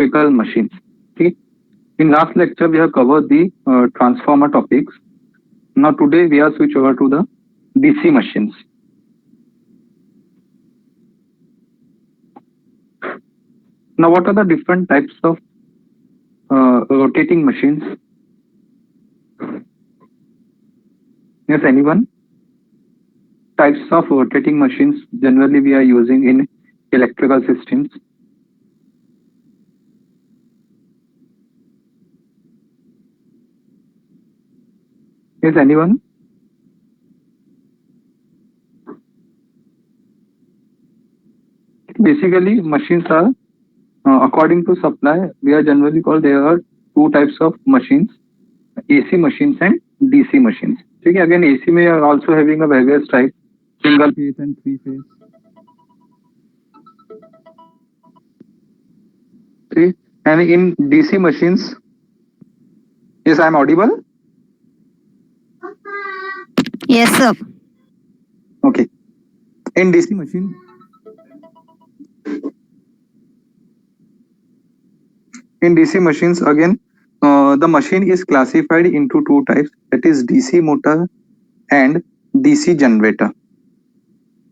electrical machines. Okay. In last lecture, we have covered the transformer topics. Now today we are switch over to the DC machines. Now, what are the different types of rotating machines? Yes, anyone? Types of rotating machines generally we are using in electrical systems. Yes, anyone? Basically, machines are according to supply. We are generally called there are two types of machines: AC machines and DC machines. Okay, again, AC may are also having a various type, single phase and three phase. See, and in DC machines, yes, I am audible. Yes, sir. Okay, in DC machine, in DC machines again, the machine is classified into two types. That is DC motor and DC generator.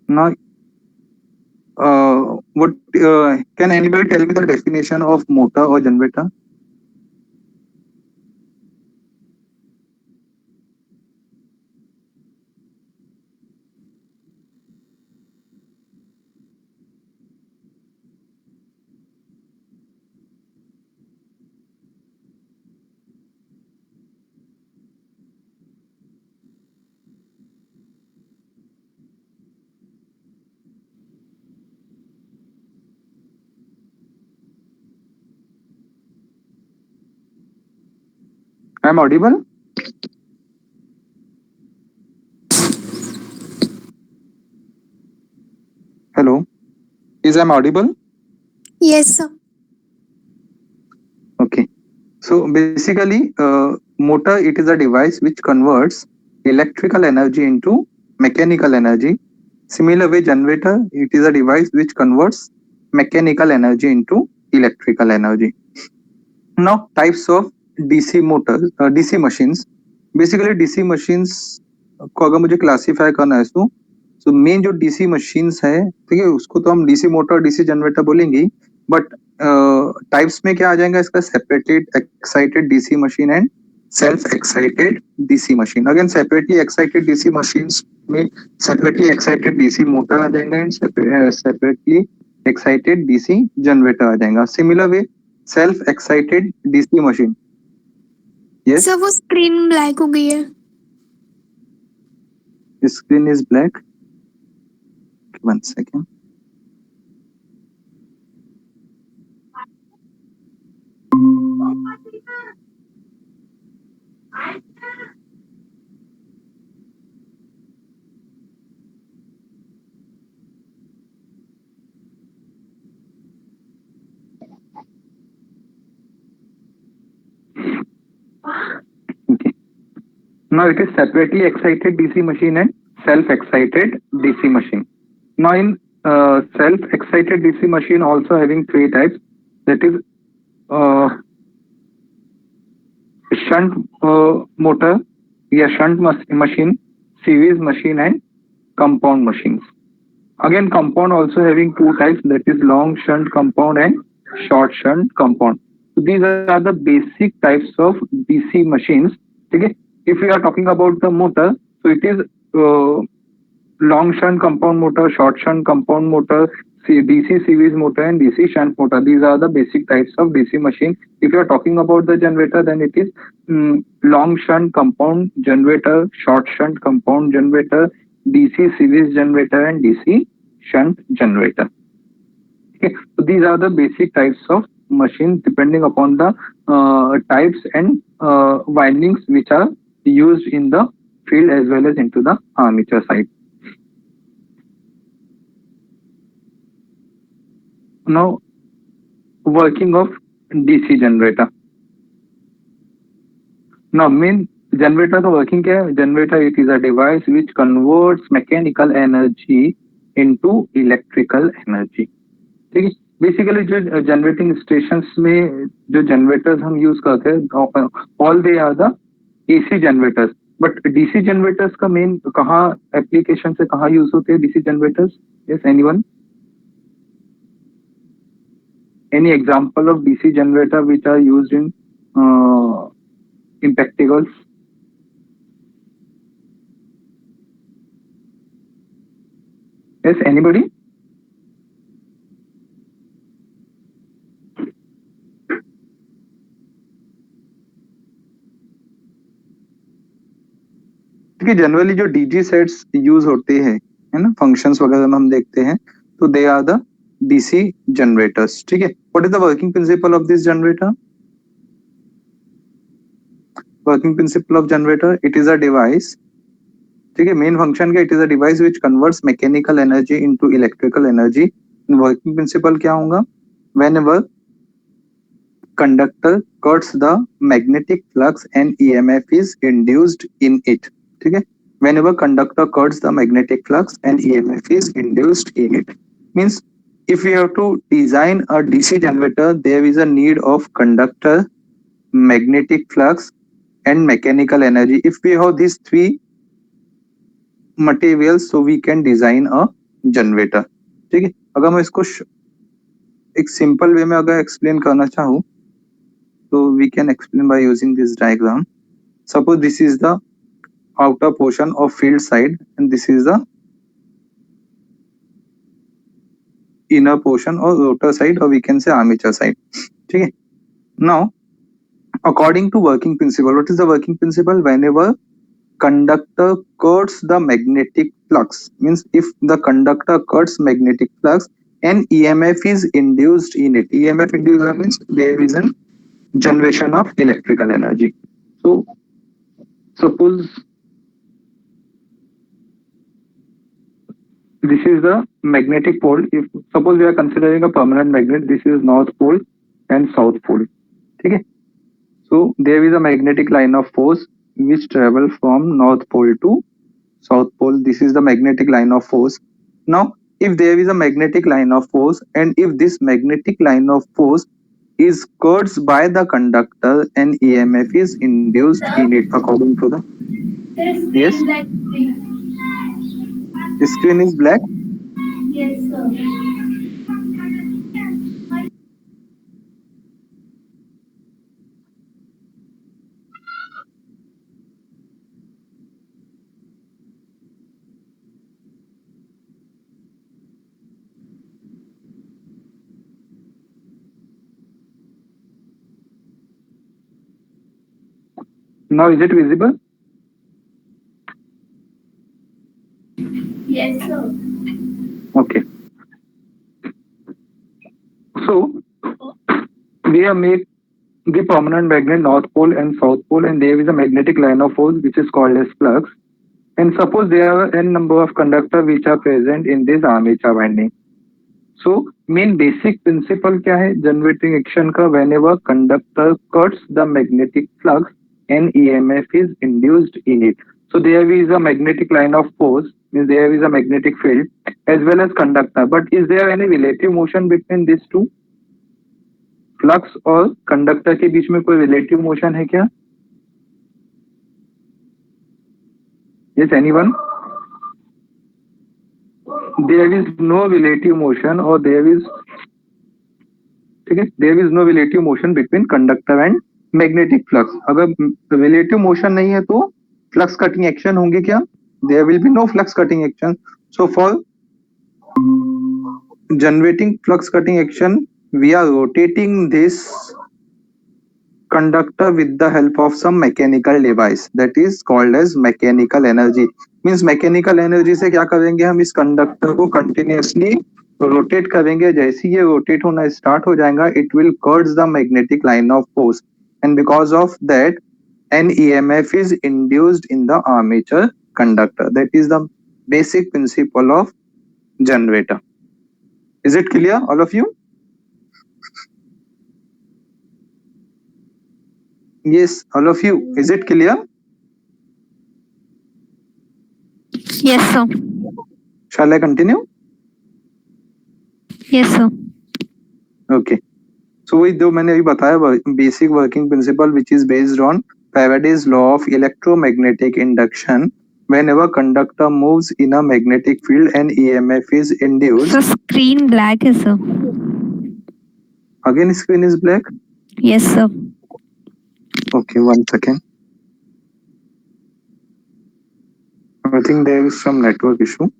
Now, what can anybody tell me the definition of motor or generator? I am audible. Hello, is I am audible? Yes, sir. Okay. So basically, motor it is a device which converts electrical energy into mechanical energy. Similar way, generator it is a device which converts mechanical energy into electrical energy. Now, types of DC motors, DC machines. Basically, DC machines को अगर मुझे classify करना है तो main जो DC machines है, ठीक है, उसको तो हम डीसी मोटर डीसी जनरेटर बोलेंगे, बट टाइप्स में क्या आ जाएगा इसका? Separated excited DC machine and self excited DC machine. Again separately excited DC machines में सेपरेटली एक्साइटेड डीसी मोटर आ जाएगा and separately excited DC generator आ जाएगा. Similar way self excited DC machine. Yes sir वो screen black हो गई है. Screen is black. 1 second. Okay. Now it is separately excited DC machine and self-excited DC machine. Now in self-excited DC machine also having three types. That is uh, shunt motor, yeah, shunt machine, series machine and compound machines. Again, compound also having two types. That is long shunt compound and short shunt compound. So these are the basic types of DC machines. Okay. If we are talking about the motor, so it is long shunt compound motor, short shunt compound motor, DC series motor and DC shunt motor. These are the basic types of DC machine. If you are talking about the generator, then it is long shunt compound generator, short shunt compound generator, DC series generator and DC shunt generator. Okay. So these are the basic types of machines depending upon the types and windings which are used in the field as well as into the armature side. Now, working of DC generator. Now, main generator का working क्या है? Generator it is a device which converts mechanical energy into electrical energy. ठीक है. Basically जो generating stations में जो generators हम use करते हैं, all they are the AC generators, but DC generators का मेन कहाँ एप्लीकेशन से कहाँ यूज होते हैं DC generators? Yes, anyone? Any example of DC generator which are used in practicals? Yes, anybody? कि जनरली जो डीजी सेट्स यूज होते हैं, है ना, फंक्शंस वगैरह में हम देखते हैं, तो they are the DC generators. ठीक है. What is the working principle of this generator? Working principle of generator, it is a device. ठीक है. मेन फंक्शन क्या? It is a device which converts mechanical energy into electrical energy. Working principle क्या होगा? Whenever conductor cuts the magnetic flux and EMF is induced in it. ठीक है. Whenever conductor cuts the magnetic flux and EMF is induced in it. Means if we have to design a DC generator, there is a need of conductor, magnetic flux and mechanical energy. If we have these three materials, so we can design a generator. ठीक है. अगर मैं इसको एक simple way में अगर explain करना चाहूँ, so we can explain by using this diagram. Suppose this is the outer portion of field side and this is the inner portion or rotor side, or we can say armature side. Okay. Now, according to working principle, what is the working principle? Whenever conductor cuts the magnetic flux, means if the conductor cuts magnetic flux and EMF is induced in it. EMF induced means there is a generation of electrical energy. So suppose this is the magnetic pole. If suppose we are considering a permanent magnet, this is north pole and south pole. Okay. So there is a magnetic line of force which travel from north pole to south pole. This is the magnetic line of force. Now, if there is a magnetic line of force and if this magnetic line of force is caused by the conductor and EMF is induced in it according to the yes. The screen is black. Yes, sir. Now is it visible? Yes, sir. Okay. So we have made the permanent magnet north pole and south pole, and there is a magnetic line of force which is called as flux. And suppose there are n number of conductors which are present in this armature winding. So main basic principle क्या है generating action का? Whenever conductor cuts the magnetic flux and EMF is induced in it. So there is a magnetic line of force, means there is a magnetic field as well as conductor. But is there any relative motion between these two? Flux और conductor के बीच में कोई relative motion है क्या? Yes, anyone? There is no relative motion और there is, ठीक है, there is no relative motion between conductor and magnetic flux. अगर रिलेटिव मोशन नहीं है तो फ्लक्स कटिंग एक्शन होंगे क्या? There will be no flux cutting action. So for generating flux cutting action, we are rotating this conductor with the help of some mechanical device that is called as mechanical energy. Means mechanical energy से क्या करेंगे हम? इस conductor को continuously rotate करेंगे. जैसे ये rotate होना स्टार्ट हो जाएगा, it will curve the magnetic line of force, and because of that an EMF is induced in the armature conductor. That is the basic principle of generator. Is it clear, all of you? Yes, all of you. Is it clear? Yes, sir. Shall I continue? Yes, sir. Okay. So वही जो मैंने अभी बताया basic working principle which is based on Faraday's law of electromagnetic induction. Whenever conductor moves in a magnetic field, an EMF is induced. Sir, screen black है sir. Again, screen is black. Yes sir. Okay, 1 second. I think there is some network issue.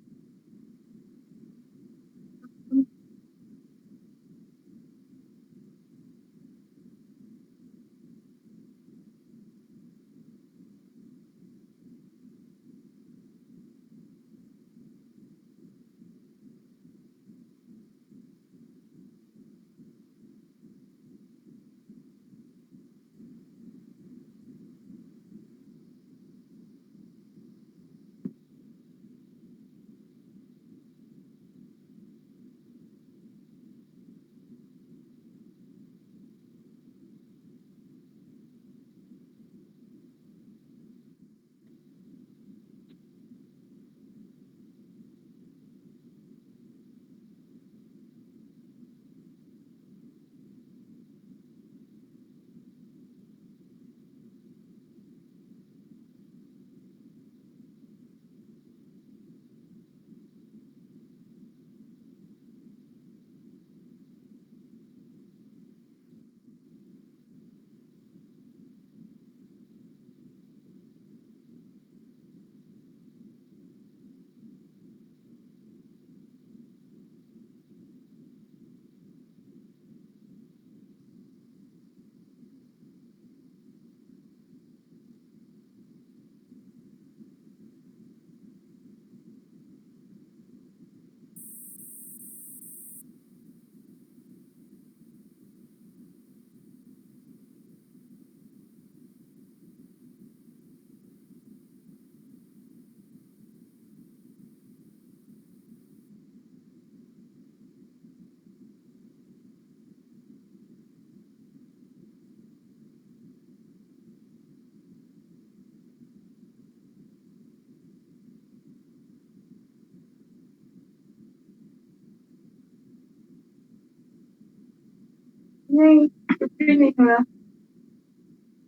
नहीं कुछ भी नहीं हो रहा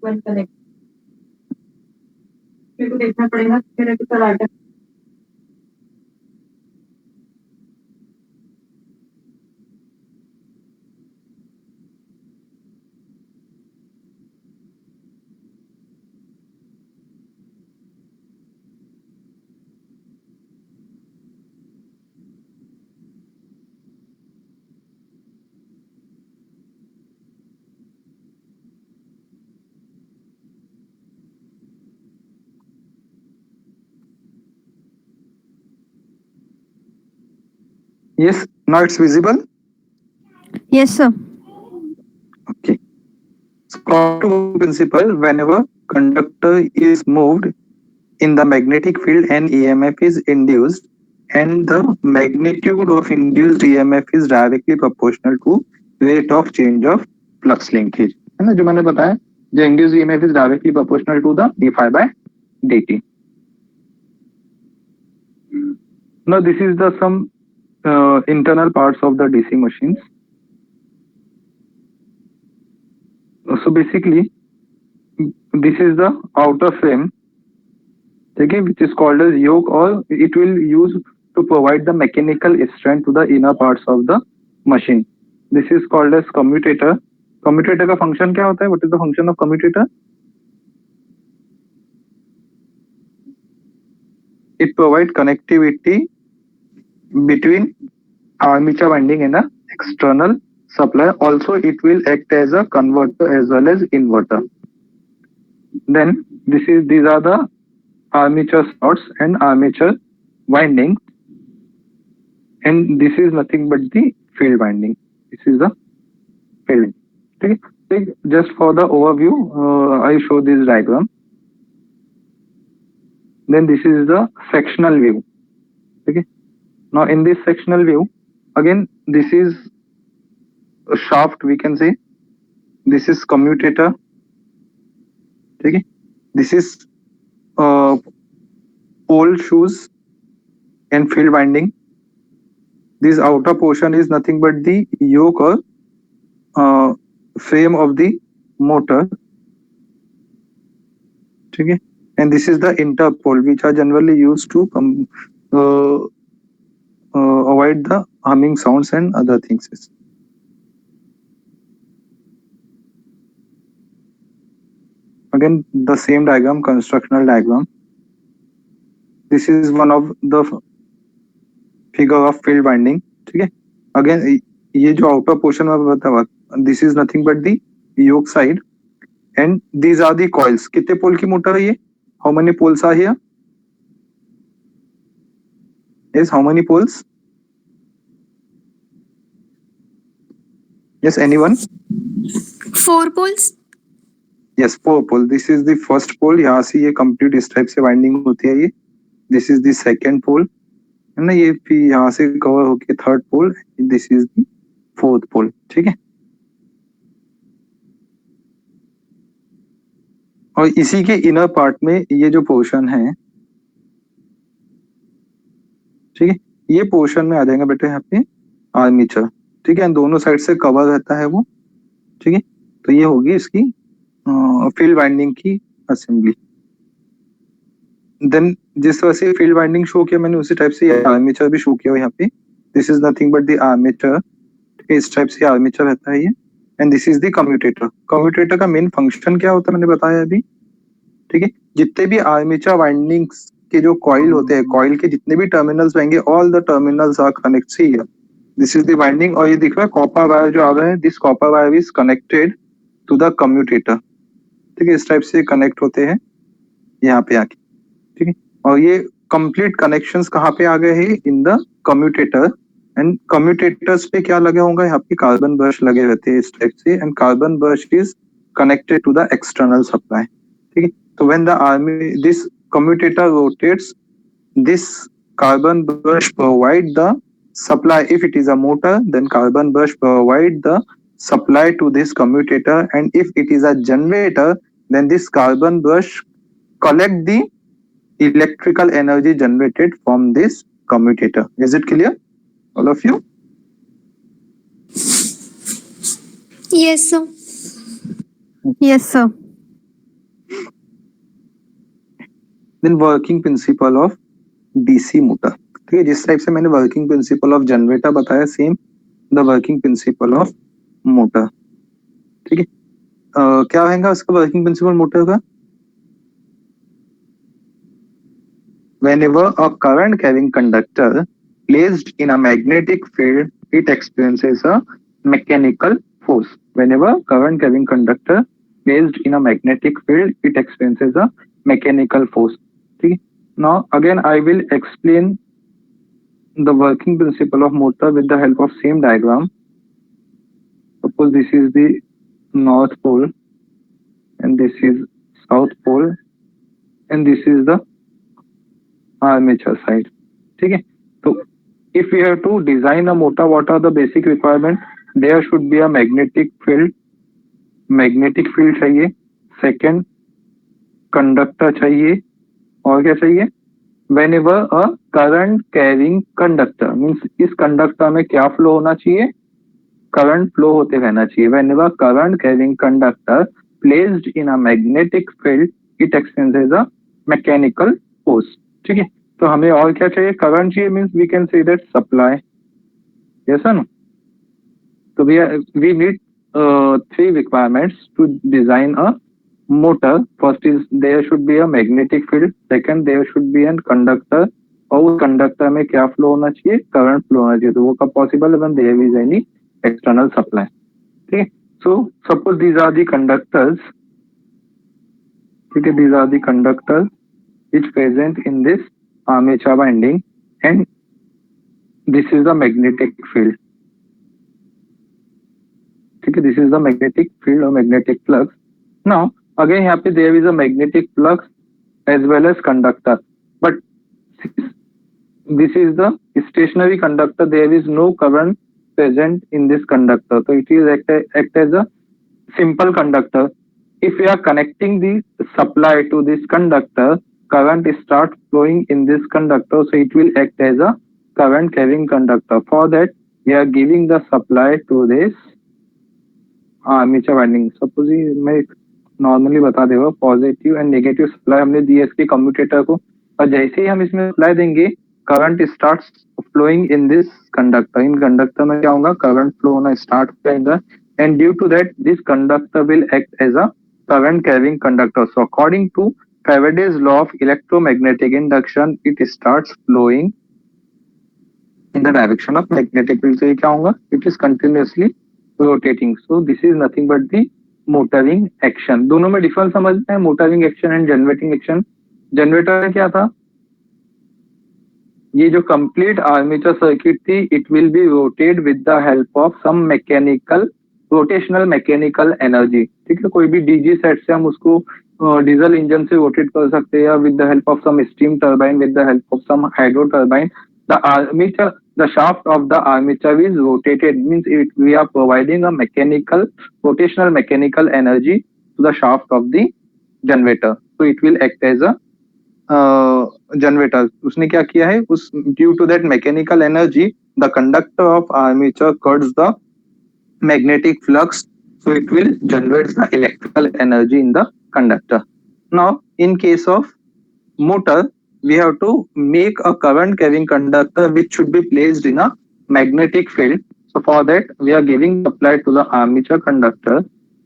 बंद करें मेरे को देखना पड़ेगा मेरे को चला Yes, now it's visible. Yes sir. Okay. So according to principle, whenever conductor is moved in the magnetic field, an EMF is induced, and the magnitude of induced EMF is directly proportional to rate of change of flux linkage. है ना जो मैंने बताया the induced EMF is directly proportional to the d phi by dt. Now this is the some internal parts of the DC machines. So basically, this is the outer frame, okay, which is called as yoke, or it will use to provide the mechanical strength to the inner parts of the machine. This is called as commutator. Commutator का function क्या होता है? What is the function of commutator? It provides connectivity between armature winding and a external supply. Also, it will act as a converter as well as inverter. Then these are the armature slots and armature winding, and this is nothing but the field winding. This is the field. Okay. Just for the overview, I show this diagram. Then this is the sectional view. Okay. Now in this sectional view, again this is a shaft, we can say. This is commutator. Okay. This is pole shoes and field winding. This outer portion is nothing but the yoke or frame of the motor. Okay, and this is the interpole which are generally used to uh, avoid the humming sounds and other things. Again, the same diagram, constructional diagram. This is one of the figure of field winding. ठीक है, again ये जो outer portion में बताया, this is nothing but the yoke side and these are the coils. कितने पोल की motor है ये? How many poles are here? Yes, how many poles? Yes, anyone? 4 poles. Yes, 4 pole. This is the first pole. यहाँ से ये complete इस type से winding होती है ये. This is the second pole. है ना, ये फिर यहाँ से cover होके third pole. This is the fourth pole. ठीक है. और इसी के इनर पार्ट में ये जो पोर्शन है, ठीक है, ये पोर्शन में आ जाएगा बेटे यहाँ पे आर्मेचर. ठीक है, दोनों साइड से कवर रहता है वो. ठीक है, तो ये होगी इसकी फील्ड वाइंडिंग की असेंबली. देन जिस तरह से फील्ड वाइंडिंग शो किया मैंने उसी टाइप से आर्मेचर भी शो किया यहाँ पे. This is nothing but the armature. ठीक है, इस टाइप से आर्मेचर रहता है ये. And this is the commutator. Commutator का मेन फंक्शन क्या होता है मैंने बताया अभी. ठीक है, जितने भी आर्मेचर वाइंडिंग्स के जो कॉइल होते हैं, कॉइल के जितने भी टर्मिनल्स होंगे, all the terminals are connected here. This is the winding. और ये दिख रहा है कॉपर वायर जो आ रहा है, this copper wire is connected to the commutator. ठीक है, इस टाइप से कनेक्ट होते हैं यहाँ पे आके. ठीक है, और ये कंप्लीट कनेक्शंस कहाँ पे आ गए हैं? In the commutator. And commutators पे क्या लगे होंगे? यहाँ पे कार्बन ब्रश लगे रहते हैं इस टाइप से. And carbon brush is connected to the external supply. ठीक है, तो when the army this commutator rotates, this carbon brush provide the supply. If it is a motor, then carbon brush provide the supply to this commutator, and if it is a generator, then this carbon brush collect the electrical energy generated from this commutator. Is it clear, all of you? Yes, sir. Yes, sir. Then working principle of DC motor. ठीक है, जिस type से मैंने working principle of generator बताया, same the working principle of motor. ठीक है, क्या रहेगा उसका वर्किंग प्रिंसिपल मोटर का? Whenever a current carrying conductor placed in a magnetic field, it experiences a mechanical force. Whenever current carrying conductor placed in a magnetic field, it experiences a mechanical force. Okay? Now again I will explain the working principle of motor with the help of same diagram. Suppose this is the north pole and this is south pole and this is the armature side. ठीक है, तो if we have to design a motor, what are the basic requirements? There should be a magnetic field. Magnetic field चाहिए. Second, conductor चाहिए. और क्या चाहिए? Whenever a current carrying conductor means इस conductor में क्या फ्लो होना चाहिए? करंट फ्लो होते रहना चाहिए. Whenever current carrying conductor placed in a magnetic field, it experiences a mechanical force. ठीक है, तो हमें और क्या चाहिए? करंट चाहिए means we can say that supply. Yes no? तो we need three requirements to design a motor. First is there should be a magnetic field. Second, there should be a conductor. और उस conductor में क्या flow होना चाहिए? Current flow होना चाहिए. तो वो कब पॉसिबल है? When there is any external supply. ठीक है, so suppose these are the conductors. ठीक है, these are the conductors which present in this armature winding and this is the magnetic field. ठीक है, this is the magnetic field or magnetic flux. Now again यहाँ पे there is a magnetic flux as well as conductor, but this is the stationary conductor. There is no current present in this conductor, so it is act as a simple conductor. If we are connecting the supply to this conductor, current start flowing in this conductor, so it will act as a current carrying conductor. For that we are giving the supply to this armature winding suppose मैं normally बता देगा positive and negative supply हमने दी है इसके commutator को और जैसे ही हम इसमें सप्लाई देंगे current starts flowing in this conductor in conductor में क्या होगा करंट फ्लो होना स्टार्ट हो जाएगा and due to that this conductor will act as a current carrying conductor. So according to Faraday's law of electromagnetic induction, it starts flowing in the direction of magnetic field. So ये क्या होगा? It is continuously rotating. So this is nothing but the motoring action. दोनों में difference समझते हैं motoring action and generating action. Generator में क्या था? ये जो कंप्लीट आर्मेचर सर्किट थी it will be rotated with the help of some mechanical rotational mechanical energy. ठीक है, कोई भी डीजी सेट से हम उसको डीजल इंजन से रोटेट कर सकते हैं या with the help of some steam turbine with the help of some hydro turbine. The armature the shaft of the armature is rotated means we are providing a mechanical rotational mechanical energy to the shaft of the generator, so it will act as a generator. उसने क्या किया है उस due to that mechanical energy the conductor of armature cuts the magnetic flux, so it will generate the electrical energy in the conductor. Now in case of motor we have to make a current carrying conductor which should be placed in a magnetic field. So for that we are giving supply to the armature conductor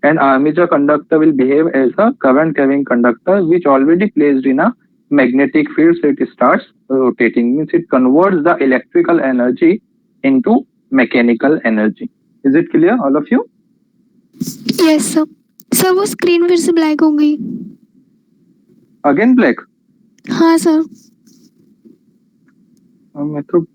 and armature conductor will behave as a current carrying conductor which already placed in a magnetic field, so it starts rotating means it converts the electrical energy into mechanical energy. Is it clear all of you? Yes, sir. Sir वो screen फिर से black हो गई. Again black? हाँ sir. मैं तो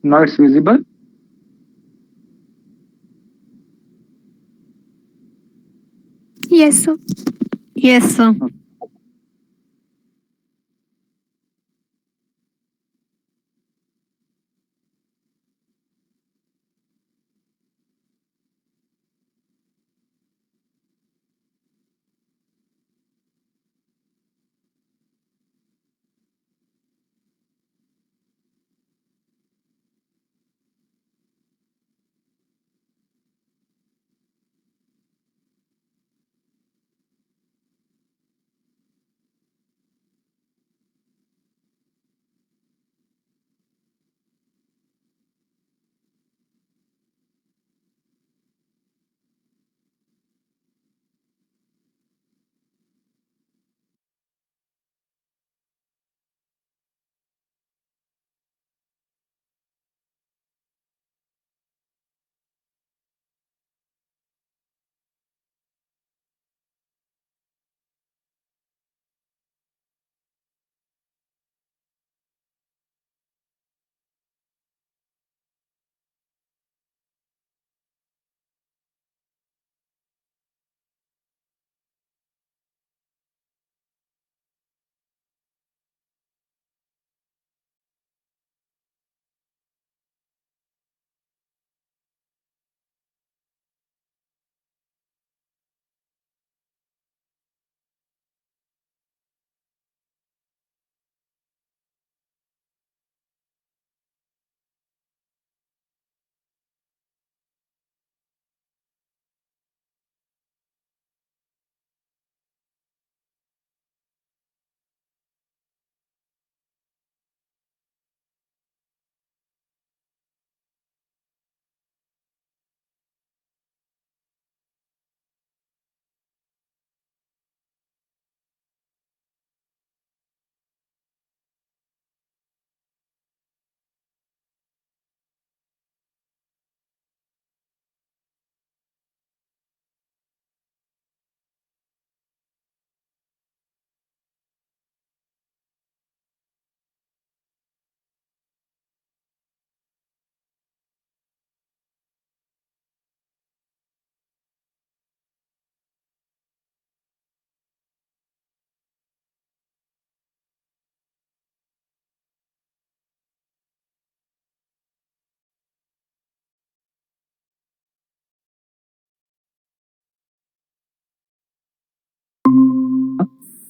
now it's visible. Yes, sir. Yes, sir.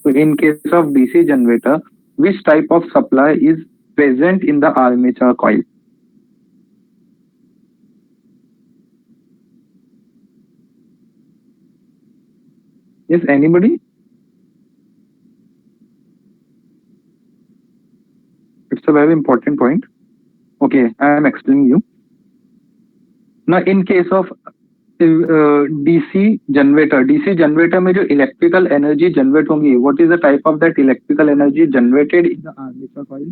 So in case of DC generator, which type of supply is present in the armature coil? Yes, anybody? It's a very important point. Okay, I am explaining you. Now, in case of DC generator में जो electrical energy generate होंगी, what is the type of that electrical energy generated in the armature coil?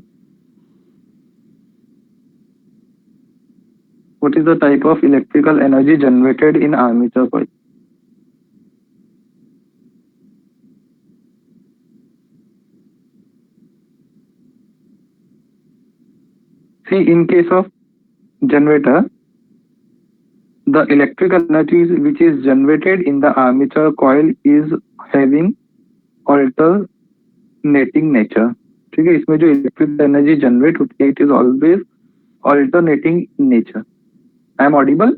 What is the type of electrical energy generated in armature coil? See, in case of generator, the electrical energy which is generated in the armature coil is having alternating nature. ठीक है, इसमें जो electrical energy generate होती है, it is always alternating in nature. I am audible?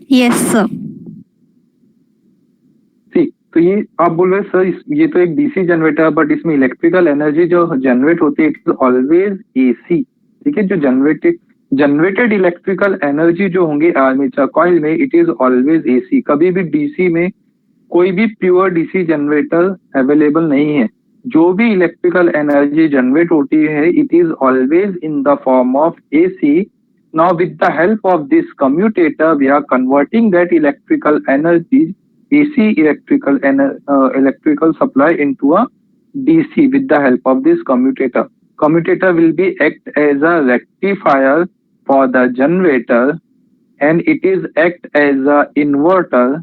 Yes, sir. See, तो ये आप बोल रहे सर ये तो एक डीसी जनरेटर, बट इसमें इलेक्ट्रिकल एनर्जी जो जनरेट होती है इट इज ऑलवेज एसी. ठीक है, जो जनरेटेड इलेक्ट्रिकल एनर्जी जो होंगे आर्मेचर कॉइल में इट इज ऑलवेज एसी. कभी भी डीसी में कोई भी प्योर डीसी जनरेटर अवेलेबल नहीं है. जो भी इलेक्ट्रिकल एनर्जी जनरेट होती है it is always in the form of AC. Now with the help of this commutator we are converting that electrical energy AC electrical supply into a DC with the help of this commutator. Commutator will be act as a rectifier for the generator and it is act as a inverter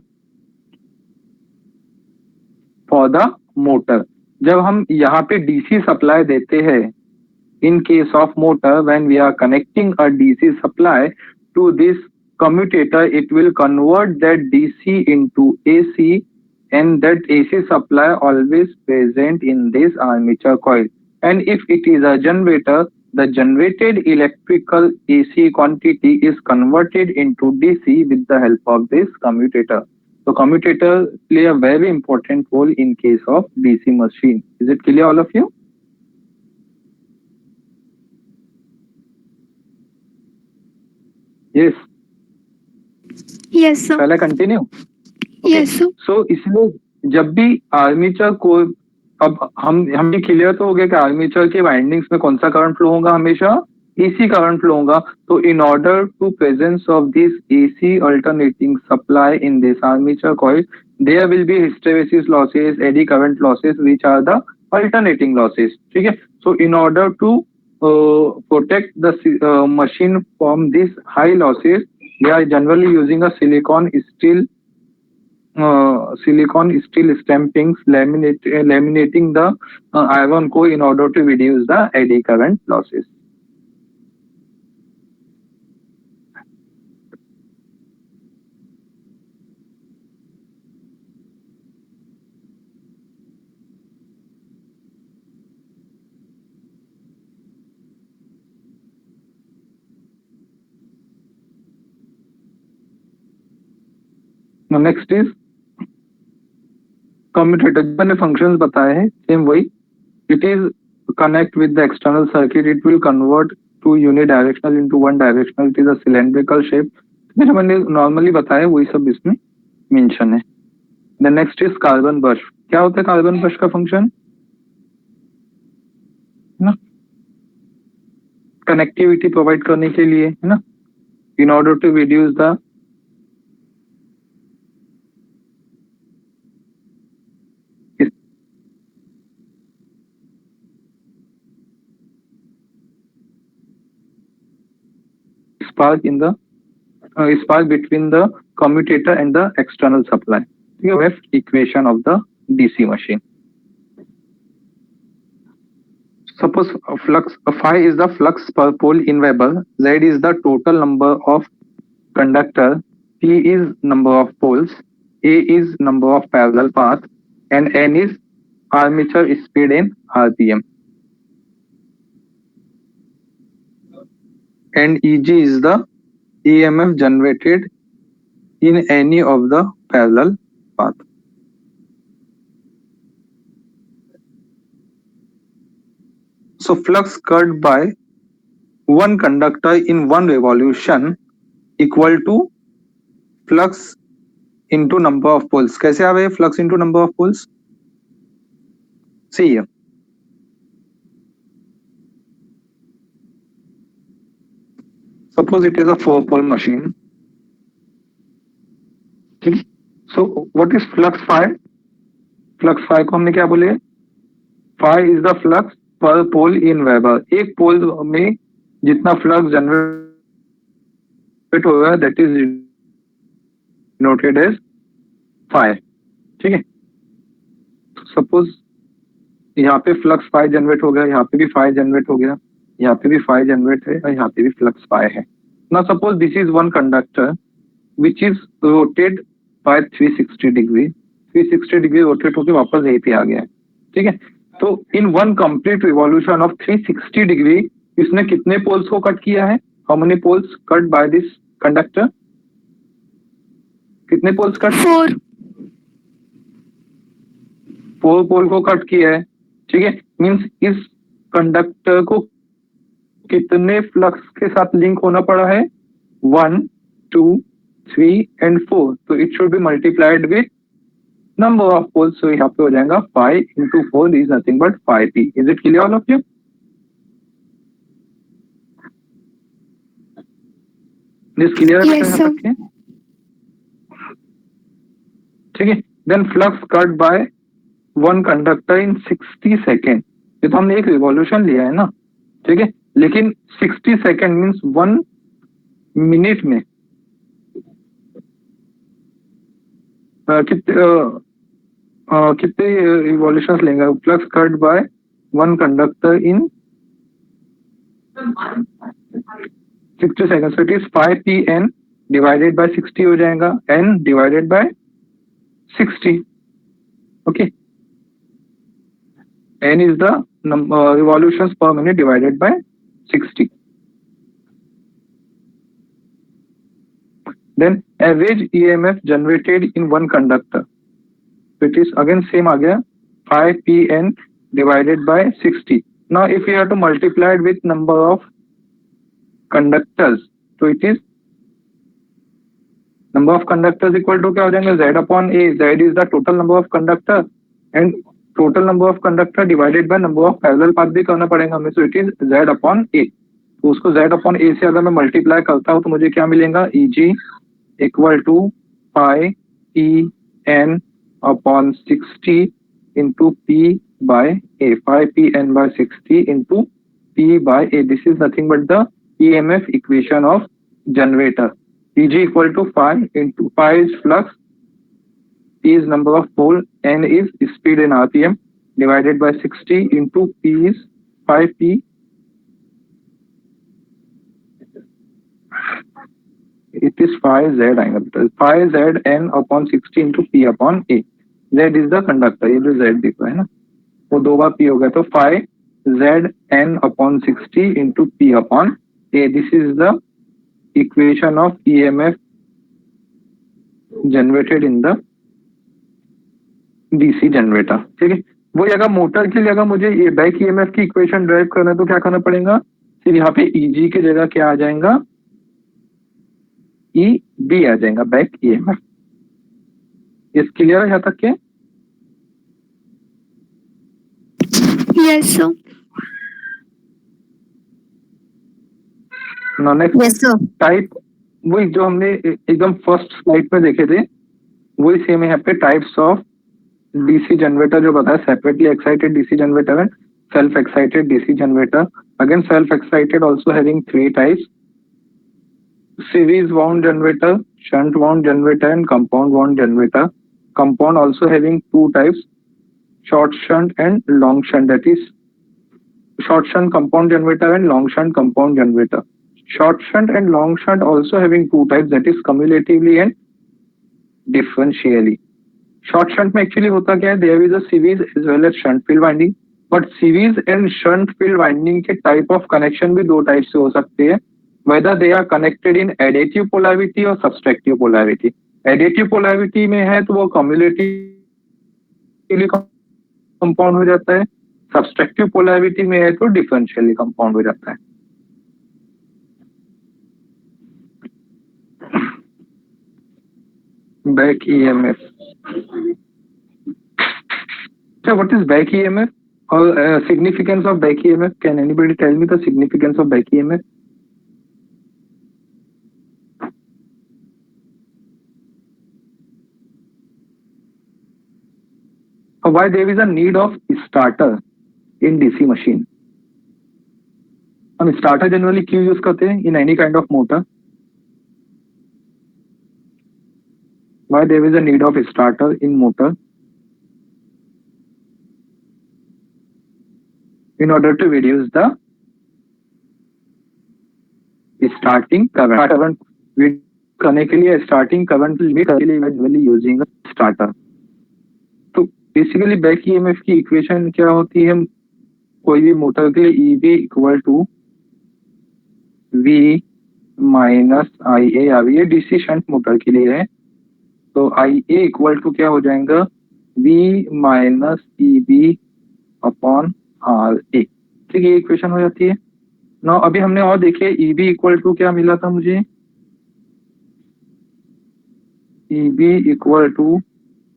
for the motor. जब हम यहाँ पे DC supply देते हैं, in case of motor when we are connecting a DC supply to this commutator, it will convert that DC into AC and that AC supply always present in this armature coil. And if it is a generator, the generated electrical AC quantity is converted into DC with the help of this commutator. So commutator play a very important role in case of DC machine. Is it clear all of you? Yes. Yes, sir. Shall I continue? Yes, sir. So इसलिए जब भी armature को अब हमें clear तो हो गया कि आर्मेचर के वाइंडिंग्स में कौन सा करंट फ्लो होगा, हमेशा एसी करंट फ्लो होगा. तो in order to presence of this AC alternating supply in this armature coil there will be hysteresis losses, eddy current losses which are the alternating losses. ठीक है, so in order to protect the machine from these high losses, they are generally using a silicon steel stampings laminating the iron core in order to reduce the eddy current losses. Now next is commutator. मैंने functions बताए हैं same वही. It is connect with the external circuit. It will convert to unidirectional into one directional. It is a cylindrical shape. जो मैंने normally बताया वही सब इसमें mention है. The next is carbon bush. क्या होता है carbon bush का function? ना connectivity provide करने के लिए है ना, in order to reduce the spark in the spark between the commutator and the external supply. You have equation of the DC machine. Suppose flux phi is the flux per pole in Weber, Z is the total number of conductor, P is number of poles, A is number of parallel path, and N is armature speed in RPM. And EG is the EMF generated in any of the parallel path. So flux cut by one conductor in one revolution equal to flux into number of poles. कैसे आ गए flux into number of poles? See here. Suppose it is a 4-pole machine. ठीक. So what is flux phi? Flux phi को हमने क्या बोले? Phi is the flux per pole in Weber. एक pole में जितना फ्लक्स जनरेट होगा that is noted as phi. ठीक है. सपोज यहाँ पे फ्लक्स फाई जनरेट हो गया, यहाँ पे भी फाई जनरेट हो गया, यहाँ पे भी फाई जनरेट है और यहाँ पे भी फ्लक्स फाई है. Now suppose this is one conductor which is rotated by 360 degree. 360 degree rotate होकर वापस यहीं पे आ गया है. ठीक है. तो in one complete revolution of 360 degree इसने कितने पोल्स को कट किया है? How many poles cut by this conductor? कितने पोल्स कट? 4 पोल को कट किया है. ठीक है. मींस इस कंडक्टर को कितने फ्लक्स के साथ लिंक होना पड़ा है? 1, 2, 3 and 4. तो it should be multiplied with number of poles. So यहाँ पे हो जाएगा 5 into 4 is nothing but 5p. Is it clear all of you? This clear? Yes, sir. ठीक है. Then flux cut by one conductor in 60 seconds. ये तो हमने एक रिवॉल्यूशन लिया है ना. ठीक है. लेकिन 60 सेकेंड मीन्स 1 मिनट में कितने रिवॉल्यूशंस लेंगे? Flux cut by one conductor in 60 second. So it is 5pn divided by 60 हो जाएगा, n divided by 60. Okay. n is the revolutions per minute divided by 60. Then average EMF generated in one conductor, which is again same आ गया 5pn divided by 60. Now if we have to multiply it with number of conductors, so it is number of conductors equal to क्या हो जाएगा? Z upon A. Z is the total number of conductor and total number of conductor divided by number of parallel path भी करना पड़ेगा हमें. So it is Z upon A. तो उसको Z upon A से अगर मैं मल्टीप्लाई करता हूँ तो मुझे क्या मिलेगा? Eg equal to pi Pn upon 60 into P by A. Pi Pn by 60 into P by A. This is nothing but the EMF equation of generator. Eg equal to phi into pi is flux, P is number of pole, N is speed in RPM divided by 60 into P is 5P. It is phi Z आएगा बेटा. Phi Z N upon 60 into P upon A. Z is the conductor. ये जो Z दिख रहा है ना वो 2 बार P हो गया तो phi Z N upon 60 into P upon A. This is the equation of EMF generated in the DC generator. ठीक है. वही अगर मोटर के लिए अगर मुझे ये बैक ईएमएफ की इक्वेशन ड्राइव करना है तो क्या करना पड़ेगा? फिर यहाँ पे ईजी की जगह क्या आ जाएगा? ई बी आ जाएगा बैक ईएमएफ. इस क्लियर है यहाँ तक के? Yes, sir. Next Yes, sir. Type वही जो हमने एकदम फर्स्ट स्लाइड पे देखे थे वही सेम है यहाँ पे. टाइप्स ऑफ डीसी जनरेटर जो बताया, separately excited DC generator and self excited DC generator. Again self excited also having 3 types: series wound generator, shunt wound generator and compound wound generator. Compound also having 2 types: short shunt and long shunt. That is short shunt compound generator and long shunt compound generator. Short shunt and long shunt also having 2 types, that is cumulatively and differentially. Short shunt में actually होता क्या है? There is a series as well as shunt field winding, but series and shunt field winding के type of connection भी 2 types से हो सकते हैं, whether they are connected in additive polarity or subtractive polarity. Additive polarity में है तो वो कम्युलेटिवली कंपाउंड हो जाता है, सब्सट्रैक्टिव पोलैरिटी में है तो डिफरेंशियली कंपाउंड हो जाता है। Back EMF, so what is back EMF or significance of back EMF? Can anybody tell me the significance of back EMF? Or why there is a need of starter in DC machine? हम starter generally क्यों use करते हैं in any kind of motor? Why there is a need of starter in motor? In order to reduce the starting current करने के लिए starting current के लिए usually using a starter. तो बेसिकली बैक ईएमएफ की equation क्या होती है? कोई भी मोटर के लिए EB equal to V minus IA आ रही है, डीसी शंट मोटर के लिए है, तो IA इक्वल टू क्या हो जाएगा? V minus EB upon RA। ठीक है, इक्वेशन हो जाती है ना। अभी हमने और देखिए EB इक्वल टू क्या मिला था मुझे? EB equal to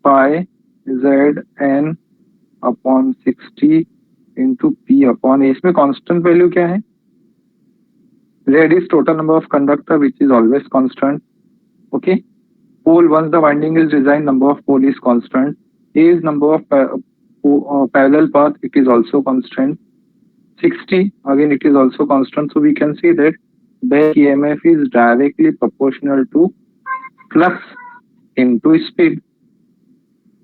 pi ZN upon 60 into P upon, इसमें कांस्टेंट वैल्यू क्या है? Z is total number of conductor which is always constant. Okay. Pole, once the winding is designed, number of pole is constant. A is number of parallel path, it is also constant. 60, again it is also constant. So we can see that back EMF is directly proportional to flux into speed.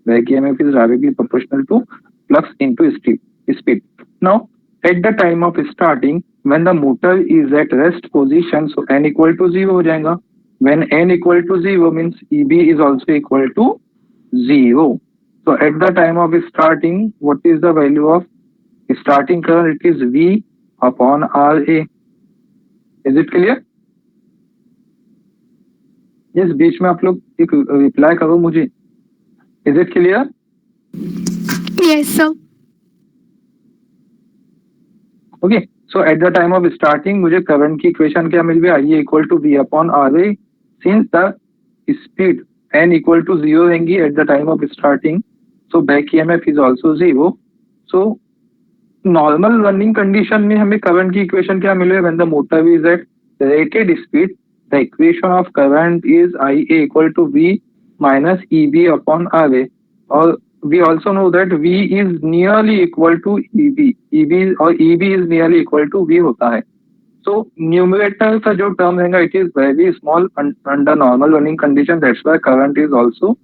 Back EMF is directly proportional to flux into speed. Now, at the time of starting, when the motor is at rest position, so n equal to 0 हो जाएगा. When n equal to 0 means EB is also equal to 0. So at the time of starting, what is the value of starting current? It is V upon RA. Is it clear? Yes, बीच में आप लोग एक reply करो मुझे. Is it clear? Yes, sir. Okay. So at the time of starting, मुझे current की equation क्या मिल गया? I equal to V upon RA. Since the speed n equal to 0 रहेंगी at the time of starting, so back EMF is also 0. So normal running condition में हमें current की equation क्या मिले? When the motor is at rated speed, the equation of current is IA equal to V minus EB upon RA. और we also know that V is nearly equal to EB. EB is nearly equal to V होता है. So numerator का जो term रहेगा, it is very small under normal running condition. That's why current is also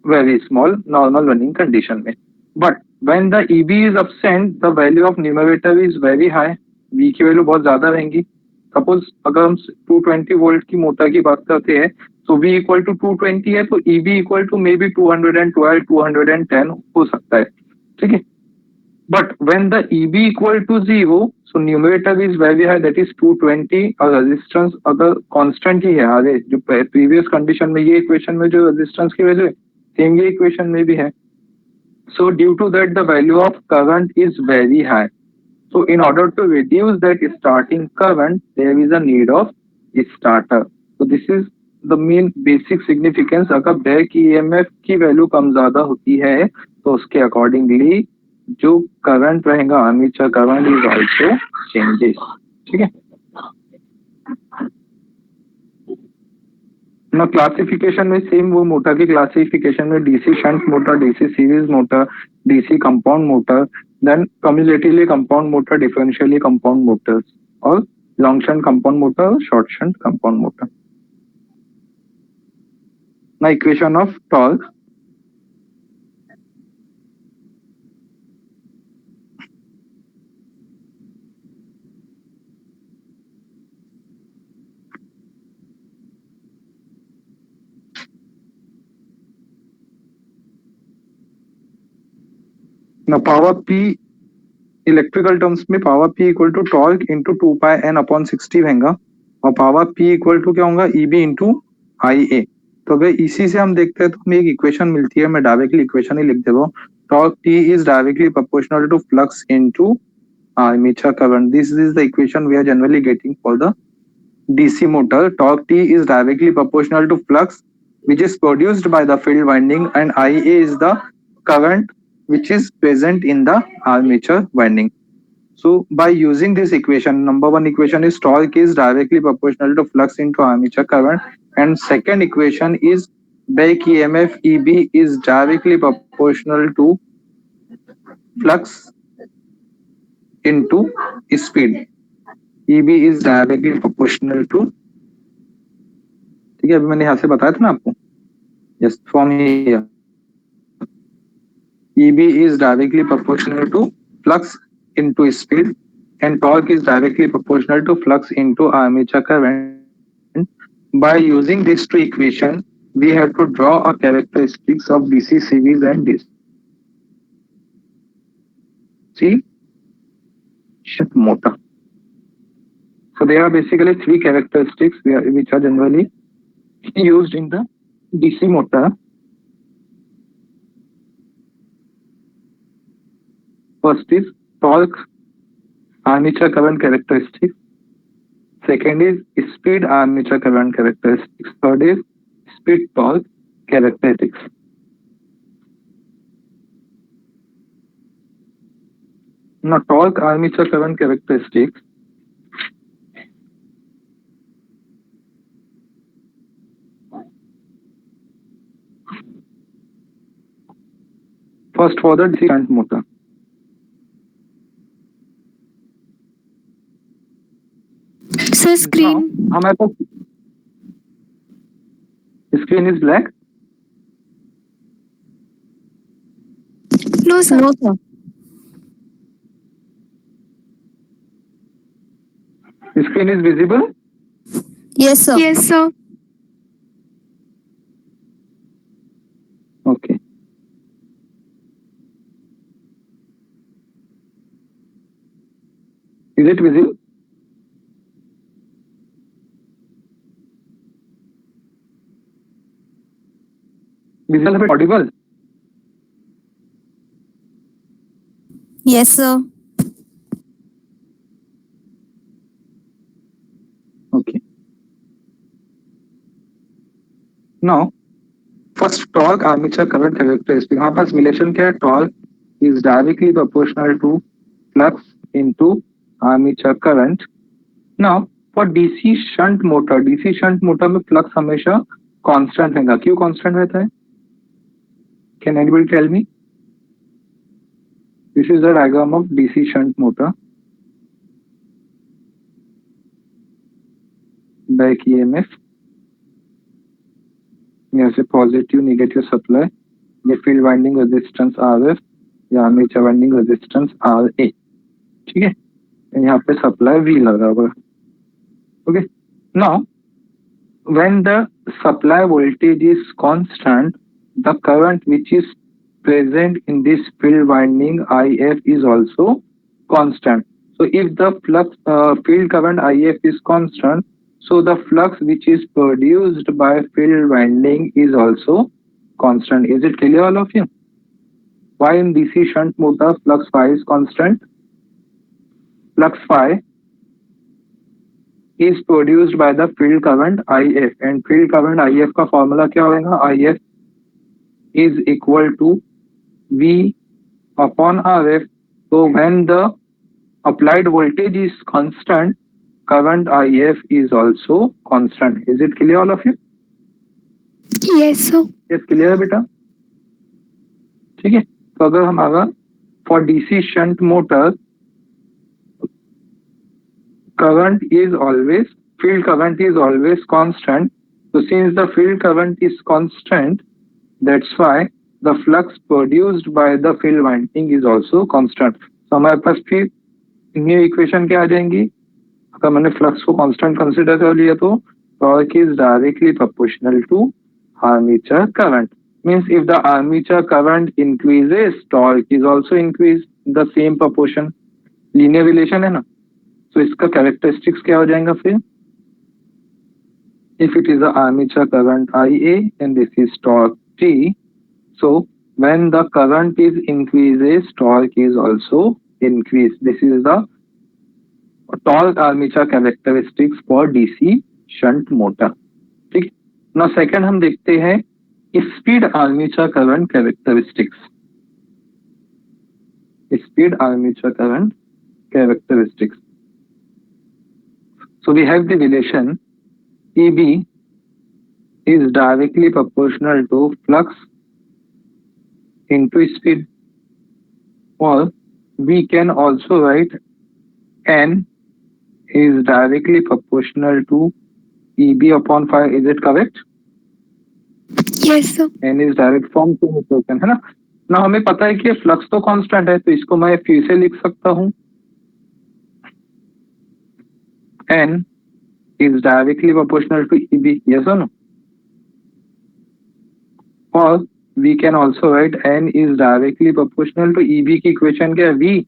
very small normal running condition में. But when the EB is absent, the value of numerator is very high. V की value बहुत ज्यादा रहेंगी. Suppose अगर हम 220 volt की motor की बात करते हैं, तो V इक्वल टू 220 है, तो EB equal to may be 212, 210 हो सकता है. ठीक है. But when the EB equal to 0, so numerator is very high, that is 220, और resistance अगर constant ही है, आगे जो previous condition में ये equation में जो resistance की वैल्यू है, same ये equation में भी है. So due to that the value of current is very high. So in order to reduce that starting current, there is a need of starter. So this is the main basic significance. अगर back EMF की value कम ज्यादा होती है, तो उसके accordingly जो current रहेगा, armature current is also changes. ठीक है ना. क्लासिफिकेशन में सेम वो मोटर की क्लासिफिकेशन में DC shunt motor, DC series motor, DC compound motor, then cumulatively compound motor, differentially compound motors, और long shunt compound motor, short shunt compound motor. ना equation of torque. Now power P electrical terms में power P equal to torque into 2 pi n upon 60 रहेगा, और power P equal to क्या होगा? EB into IA. तो अगर इसी से हम देखते हैं तो हमें एक इक्वेशन मिलती है, मैं डायरेक्टली इक्वेशन ही लिख देता हूँ. Torque T is directly proportional to flux into armature current. This is the equation we are generally getting for the DC motor. Torque T is directly proportional to flux which is produced by the field winding, and IA is the current which is present in the armature winding. So by using this equation, number one equation is torque is directly proportional to flux into armature current, and second equation is back EMF EB is directly proportional to flux into speed. EB is directly proportional to, ठीक है, अभी मैंने यहाँ से बताया था ना आपको. Yes, from here. EB is directly proportional to flux into speed, and torque is directly proportional to flux into armature current. By using these two equations, we have to draw a characteristics of DC series and DC shunt motor. So there are basically three characteristics which are generally used in the DC motor. First is torque armature current characteristics. Second is speed armature current characteristics. Third is speed torque characteristics. Now torque armature current characteristics. First for the DC shunt motor. Sir screen Now, हमारे पास screen is black. No sir. No, sir. Screen is visible. Yes, sir. Yes sir. Okay. Is it visible? Visible but audible? Yes, sir. Okay. Now, first torque armature current characteristic. यहाँ पास relation क्या है? Torque is directly proportional to flux into armature current. Now, for DC shunt motor में flux हमेशा constant रहेगा. क्यों constant रहता है? Can anybody tell me? This is the diagram of DC shunt motor. Back EMF. यहाँ से positive negative supply, ये field winding resistance RF या आर्मेचर वाइंडिंग रेजिस्टेंस RA. ठीक है, यहाँ पे सप्लाई V लगा हुआ. Okay. Now when the supply voltage is constant, the current which is present in this field winding IF is also constant. So if the flux field current IF is constant, so the flux which is produced by field winding is also constant. Is it clear all of you? Why in DC shunt motor flux phi is constant? Flux phi is produced by the field current IF, and field current IF का formula क्या होगा? IF is equal to V upon RF. So when the applied voltage is constant, current IF is also constant. Is it clear all of you? Yes sir. Yes, clear है बेटा. ठीक है, तो अगर हमारा for DC shunt motor field current is always constant. So since the field current is constant, that's why the flux produced by the field winding is also constant. So हमारे पास फिर new equation क्या आ जाएंगी? अगर मैंने flux को constant consider कर लिया तो torque is directly proportional to armature current. Means if the armature current increases, torque is also increase the same proportion. Linear relation है ना. तो इसका कैरेक्टरिस्टिक्स क्या हो जाएगा फिर? if it is the armature current IA and this is torque T, so when the current is increases, torque is also increase. This is the torque armature characteristics for DC shunt motor. ठीक. Now second हम देखते हैं speed armature current characteristics. Speed armature current characteristics. So we have the relation EB is directly proportional to flux into speed, or we can also write N is directly proportional to EB upon phi. Is it correct? Yes, sir. N is direct form to meter, है ना. ना हमें पता है कि flux तो constant है, तो इसको मैं फिर से लिख सकता हूँ N is directly proportional to EB. Yes or no? Or we can also write N is directly proportional to EB की इक्वेशन क्या है, V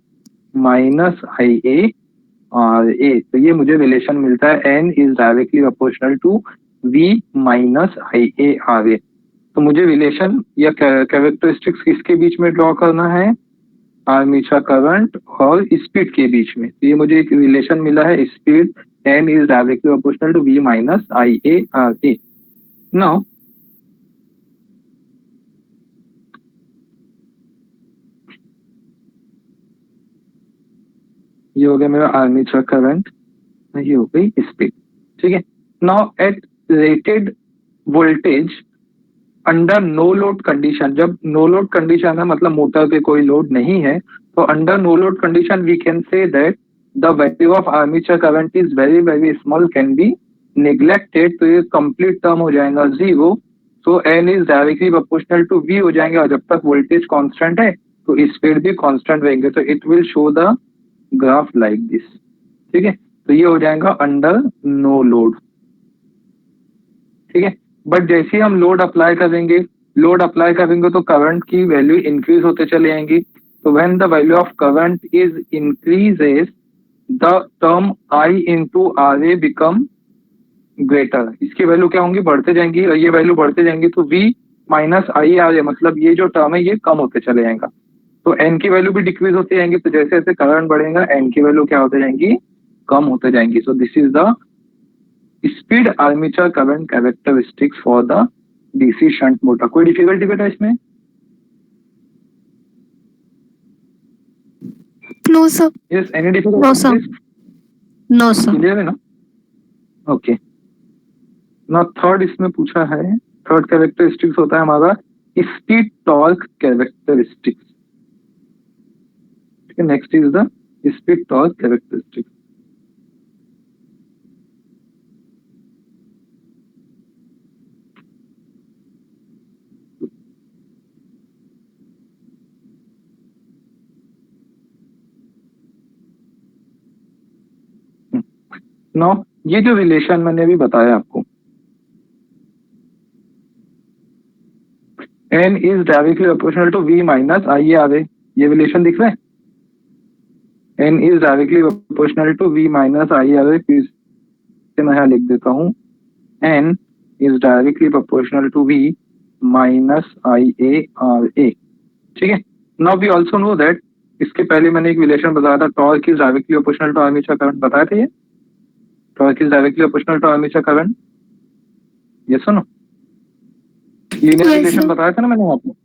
minus IA RA. तो ये मुझे रिलेशन मिलता है N is directly proportional to V minus IA RA. तो मुझे रिलेशन या कैरेक्टरिस्टिक्स किसके बीच में ड्रॉ करना है, आर्मेचर करंट और स्पीड के बीच में. तो ये मुझे एक रिलेशन मिला है, speed N is directly proportional to V minus IA RA. Now ये हो गया मेरा आर्मेचर करंट, ये हो गई स्पीड. ठीक है. Now at rated voltage under no load condition, जब नो लोड कंडीशन है मतलब मोटर पे कोई लोड नहीं है, तो under no load condition we can say that the value of armature current is very very small, can be neglected. तो ये कंप्लीट टर्म हो जाएगा zero. So N is directly proportional to V हो जाएंगे, और जब तक वोल्टेज कांस्टेंट है तो स्पीड भी कांस्टेंट रहेंगे. तो it will show the graph like this. ठीक है. तो ये हो जाएगा अंडर नो लोड. ठीक है. बट जैसे ही हम लोड अप्लाई करेंगे तो करंट की वैल्यू इंक्रीज होते चले जाएंगी. तो when the value of current is increases, the term I into R A become greater. इसकी वैल्यू क्या होंगी, बढ़ते जाएंगी, और ये वैल्यू बढ़ते जाएंगी. तो we minus I R A, मतलब ये जो टर्म है ये कम होते चले जाएगा. तो एन की वैल्यू भी डिक्रीज होती जाएंगी. तो जैसे जैसे करंट बढ़ेगा एन की वैल्यू क्या होते जाएंगी, कम होते जाएंगी. So this is the speed armature current characteristics for the DC shunt motor. कोई डिफिकल्टी बेटा इसमें? No, sir. Yes, any difficulty? No, sir. No, sir. Clear है ना? ओके. ना थर्ड इसमें पूछा है, थर्ड कैरेक्टरिस्टिक्स होता है हमारा स्पीड टॉर्क कैरेक्टरिस्टिक्स. ठीक है. Next is the speed torque characteristics. No, ये जो रिलेशन मैंने अभी बताया आपको, N is directly proportional to V minus IARA, ये रिलेशन दिख रहा है. N is directly proportional to V minus IARA. फिर से मैं यहाँ लिख देता हूँ, N is directly proportional to V minus IARA. ठीक है. Now we also know that, इसके पहले मैंने एक रिलेशन बताया था, torque is directly proportional to armature current. बताया था ये, torque is directly proportional to armature current. Yes no, linear Yes, relation sir. बताया था ना मैंने आपको.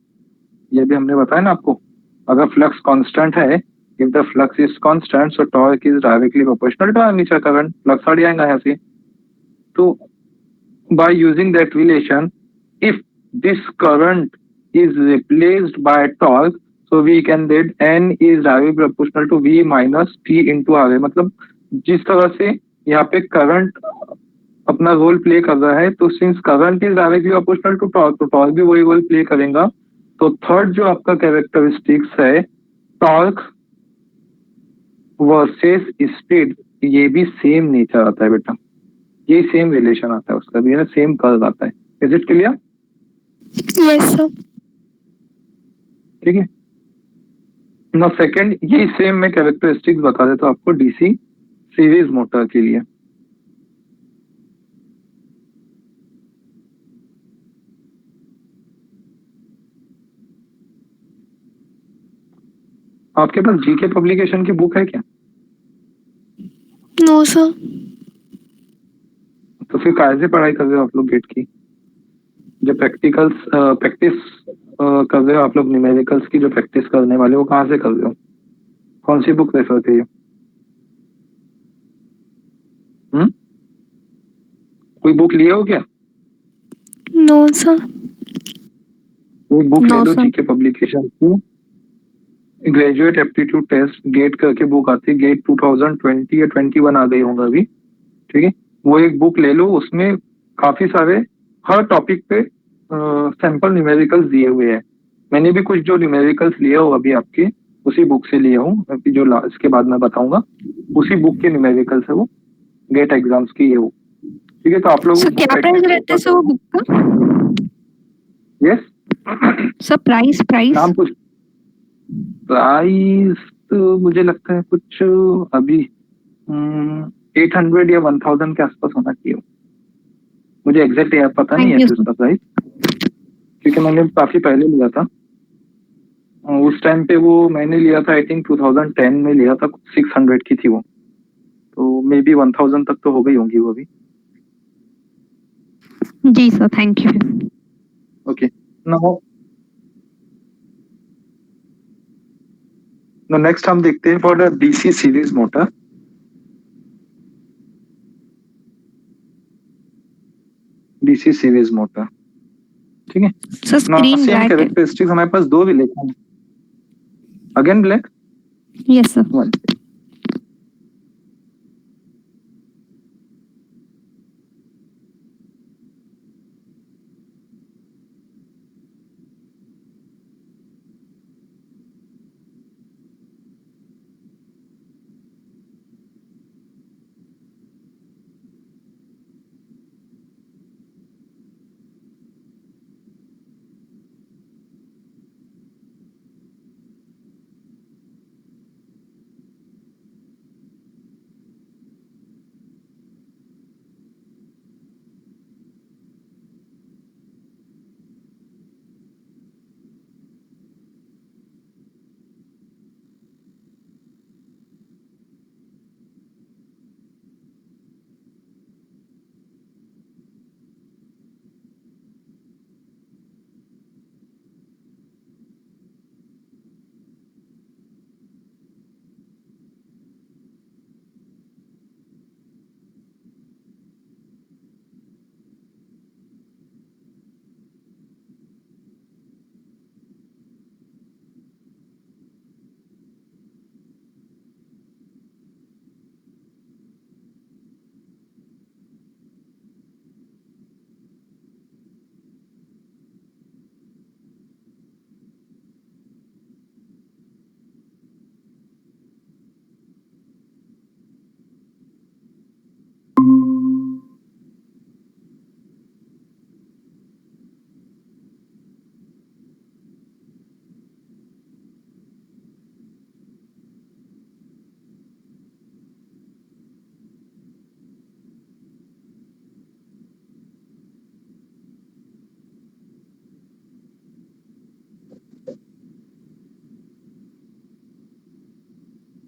ये भी हमने बताया ना आपको, अगर फ्लक्स कांस्टेंट है, if the flux is constant so torque is directly proportional to armature current. Flux हट जाएगा यहाँ से. तो by using that relation, if this current is replaced by torque, so we can get N is directly proportional to V minus T into RA. मतलब जिस तरह से यहाँ पे करंट अपना रोल प्ले कर रहा है, तो since current is directly proportional to torque, तो टॉर्क भी वही रोल प्ले करेगा. तो थर्ड जो आपका कैरेक्टरिस्टिक्स है, टॉर्क वर्सेस स्पीड, ये भी सेम नेचर आता है बेटा. ये सेम रिलेशन आता है उसका भी, है ना, सेम कर्व आता है. Is it clear? Yes, sir. ठीक है. ना सेकंड, ये सेम मैं कैरेक्टरिस्टिक्स बता देता हूँ आपको डीसी सीरीज मोटर के लिए. आपके पास जीके पब्लिकेशन की बुक है क्या? No sir. तो फिर काहे से पढ़ाई कर रहे हो आप लोग गेट की? जो प्रैक्टिकल्स प्रैक्टिस कर रहे हो आप लोग, न्यूमेरिकल्स की जो प्रैक्टिस करने वाले, वो कहाँ से कर रहे हो? कौन सी बुक रेफर की? कोई बुक लिए हो क्या? No sir. कोई बुक ले No, लो sir. जीके पब्लिकेशन की। ग्रेजुएट एप्टीट्यूड टेस्ट गेट करके बुक आती है, गेट 2020 या 21 आ गई होगा अभी, ठीक है। वो एक बुक ले लो, उसमें काफी सारे हर टॉपिक पे सैंपल न्यूमेरिकल्स दिए हुए हैं। मैंने भी कुछ जो न्यूमेरिकल्स लिए हो अभी आपके, उसी बुक से लिया हूँ, अभी जो इसके बाद मैं बताऊंगा, उसी बुक के न्यूमेरिकल्स है वो, गेट एग्जाम्स की है वो, ठीक है। तो आप लोग सर क्या प्राइस रहता है सर वो बुक का? यस सर प्राइस नाम कुछ प्राइस तो मुझे लगता है कुछ अभी 800 या 1000 के आसपास होना चाहिए। मुझे एग्जैक्ट पता नहीं है थैंक यू फिर सर। उसका प्राइस, क्योंकि मैंने काफी पहले लिया था। उस टाइम पे वो मैंने लिया था, आई थिंक 2010 में लिया था, 600 की थी वो, तो मे बी 1000 तक तो हो गई होंगी वो अभी। जी sir, thank you. Okay, now next हम देखते हैं for the DC series motor. DC series motor, ठीक है। सर स्क्रीन सेम ब्लैक है। कैरेक्टरिस्टिक्स हमारे पास दो भी लिखे हैं। Again black, yes sir. One.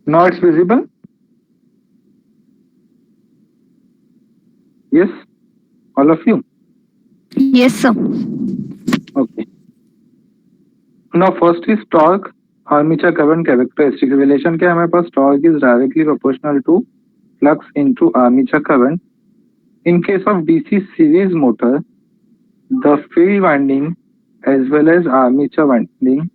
Now it's visible. Yes, all of you. Yes sir. Okay. Now first is torque, armature current characteristics. Relation क्या है हमारे पास? Torque is directly proportional to flux into armature current. In case of DC series motor, the field winding as well as armature winding,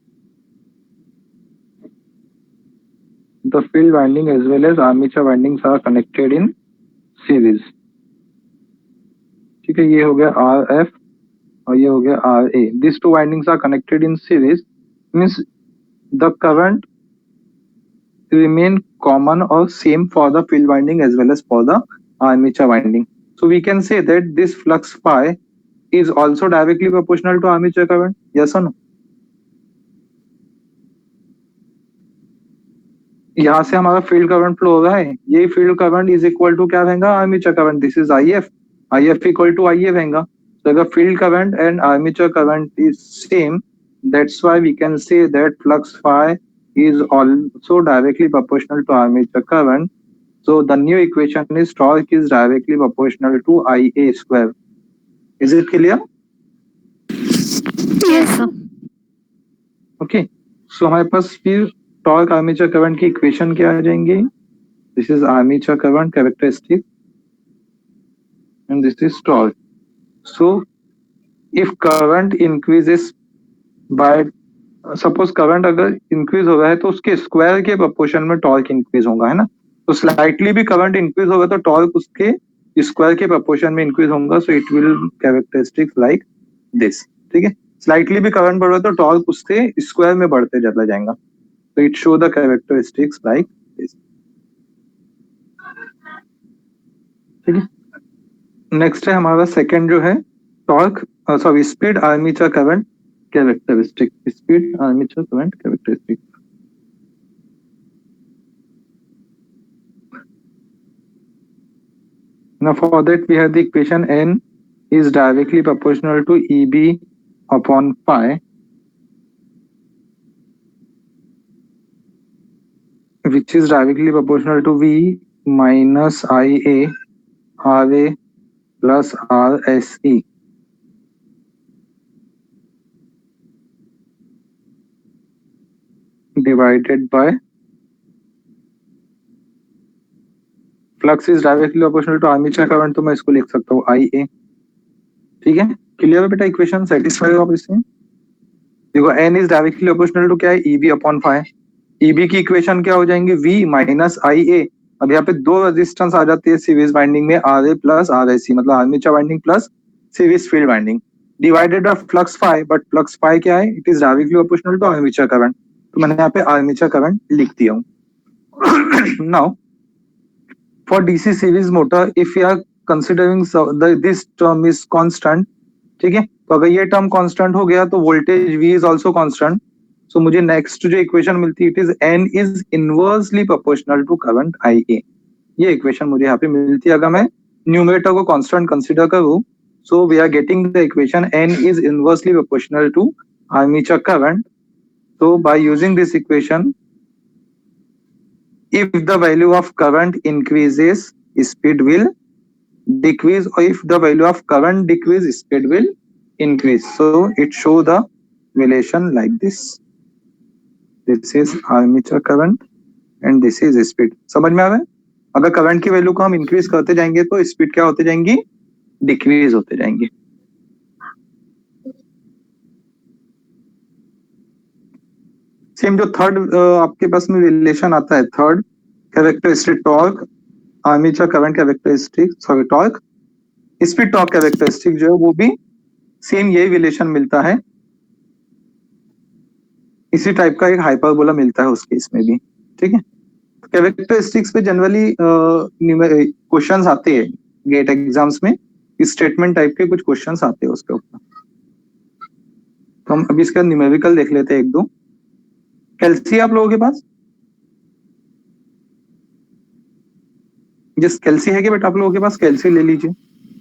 are connected in series. ठीक है, ये हो गया RF और ये हो गया RA. These two windings are connected in series, means the current remain common or same for the field winding as well as for the armature winding. So we can say that this flux phi is also directly proportional to armature current. Yes or no? यहाँ से हमारा field current flow हो रहा है, ये field current is equal to क्या रहेगा? Armature current. This is IF. IF equal to IA रहेगा. So the field current and armature current is same. That's why we can say that flux phi is also directly proportional to armature current. So the new equation is torque is directly proportional to Ia square. Is it clear? Yes, sir. Okay. So हमारे पास फिर torque armature current की equation क्या आ जाएंगी? This is armature current characteristic and this is torque. So if current increases by suppose current अगर increase हो रहा है तो उसके स्क्वायर के प्रोपोर्शन में टॉर्क इंक्रीज होगा, है ना? तो स्लाइटली भी करंट इंक्रीज होगा तो टॉर्क उसके स्क्वायर के प्रोपोर्शन में इंक्रीज होगा. So it will characteristics like this. ठीक है, स्लाइटली भी करंट बढ़ रहा है तो टॉर्क उसके स्क्वायर में बढ़ते चला जाएगा. तो it show the characteristics like this. ठीक है, नेक्स्ट है हमारा सेकंड जो है torque sorry speed armature current characteristic. Speed armature current characteristic. Now for that we have the equation N is directly proportional to EB upon phi, which is directly proportional to V minus IA RA plus RSE. Divided by flux is directly proportional to armature current. तो मैं इसको लिख सकता हूँ IA. ठीक है, clear है बेटा? इक्वेशन सेटिस्फाई हो आप इससे? देखो N is directly proportional to क्या है? EB upon phi. EB की इक्वेशन क्या हो जाएंगी? V minus IA. अब यहाँ पे दो रेजिस्टेंस आ जाती है सीरीज बाइंडिंग में, RA प्लस RSC, मतलब armature binding plus series field binding, divided by flux phi. But flux phi क्या है? It is directly proportional to armature current. तो मैंने यहाँ पे आर्मेचर करंट लिख दिया हूँ. Now for DC series motor, if you are considering this term is constant, ठीक है, तो अगर ये टर्म कांस्टेंट हो गया तो voltage V is also constant. So मुझे नेक्स्ट जो इक्वेशन मिलती है it is N is inversely proportional to current IA. ये इक्वेशन मुझे यहाँ पे मिलती है अगर मैं न्यूमरेटर को कांस्टेंट कंसीडर करूँ. So we are getting the equation N is inversely proportional to armature current. So by using this equation, if the value of current increases, speed will decrease, or if the value of current decrease, speed will increase. So it show the relation like this. This is armature current and this is speed. समझ में आ रहा है? अगर current की value को हम increase करते जाएंगे तो स्पीड क्या होते जाएंगी? डिक्रीज होते जाएंगी. सेम जो थर्ड आपके पास में रिलेशन आता है, third characteristic torque armature current characteristic sorry torque speed torque characteristic जो है वो भी सेम यही रिलेशन मिलता है. इसी टाइप का एक हाइपरबोला मिलता है उस केस में भी. ठीक है, कैरेक्टरिस्टिक्स पे जनरली क्वेश्चंस आते हैं गेट एग्जाम्स में, स्टेटमेंट टाइप के कुछ क्वेश्चंस आते हैं उसके ऊपर. तो हम अभी इसका न्यूमेरिकल देख लेते हैं एक दो. कैल्सी आप लोगों के पास? जिस कैल्सी है क्या बेटा आप लोगों के पास? कैल्सी ले लीजिए.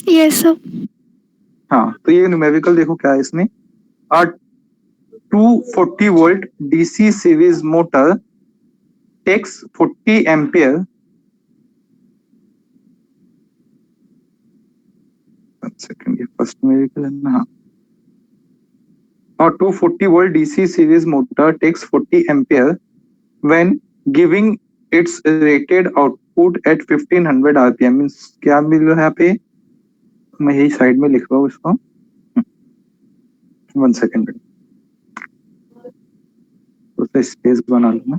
Yes sir. हाँ, तो ये न्यूमेरिकल देखो क्या है इसमें. 240 volt DC series motor takes 40 ampere. Second, ये फर्स्ट न्यूमेरिकल है ना. हाँ, और 240 volt DC series motor takes 40 ampere when giving its rated output at 1500 RPM. Means क्या मिल रहा है यहाँ पे? मैं यही साइड में लिख रहा हूँ इसको. 1 सेकंड, तो स्पेस बना लूंगा.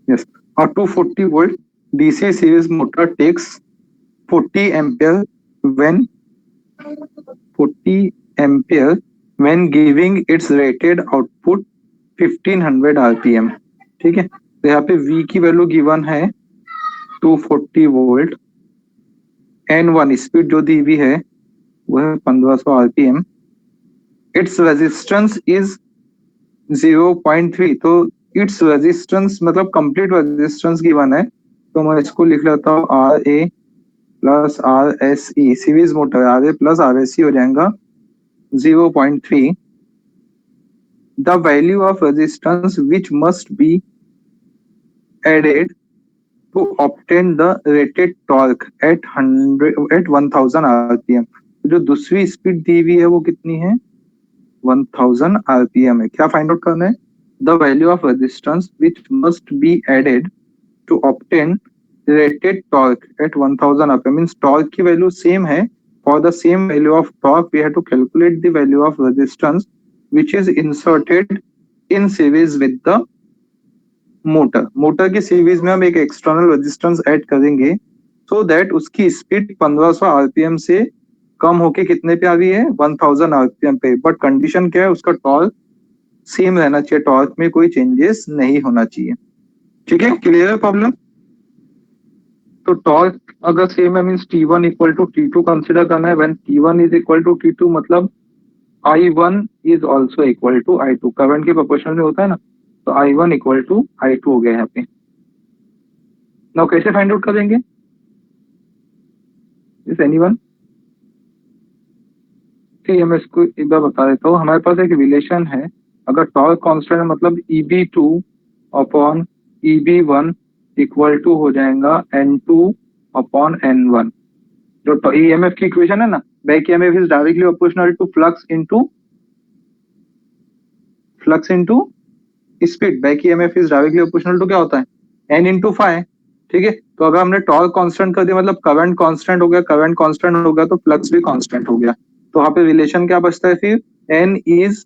Yes, a 240 volt DC series motor takes 40 ampere when giving its rated output 1500 RPM. ठीक है, तो यहाँ पे V की वैल्यू गिवन है 240 वोल्ट, N1 स्पीड जो दी हुई है वो है 1500 RPM. Its resistance is 0.3. तो इट्स रेजिस्टेंस मतलब कंप्लीट रेजिस्टेंस गिवन है, तो मैं इसको लिख लेता हूँ RA plus RSE. Series motor RA plus RSE हो जाएगा 0.3. The value of resistance which must be added to obtain the rated torque at 1000 RPM. जो दूसरी स्पीड दी हुई है वो कितनी है? 1000 RPM है. क्या फाइंड आउट करना है? The value of resistance which must be added to obtain rated torque at 1000 RPM. Means torque की वैल्यू सेम है. For the same value of torque, we have to calculate the value of resistance which is inserted in series with the motor. Motor की series में हम एक external resistance add करेंगे so that उसकी speed 1500 RPM से कम होके कितने पे आ रही है? 1000 RPM पे. बट कंडीशन क्या है? उसका टॉर्क सेम रहना चाहिए, टॉर्क में कोई चेंजेस नहीं होना चाहिए. ठीक है, क्लियर है प्रॉब्लम? तो टॉर्क अगर सेम है means T1 equal to T2 consider करना है. When T1 is equal to T2 मतलब I1 is also equal to I2. Current के प्रोपोर्शनल में होता है ना, तो I1 इक्वल टू I2 हो गया यहाँ पे. नाउ कैसे फाइंड आउट करेंगे? Is anyone? ठीक है, मैं इसको एक बार बता देता हूँ. हमारे पास एक रिलेशन है, अगर टॉर्क कांस्टेंट है मतलब EB2 upon EB1 equal to हो जाएगा N2 अपॉन N1. जो EMF की इक्वेशन है ना, back EMF is directly proportional to flux into speed. Back EMF is directly proportional to क्या होता है? N into phi. ठीक है, तो अगर हमने टॉर्क कांस्टेंट कर दिया मतलब करंट कांस्टेंट हो गया, करंट कांस्टेंट हो गया तो फ्लक्स भी कांस्टेंट हो गया. तो वहां पे रिलेशन क्या बचता है फिर? N is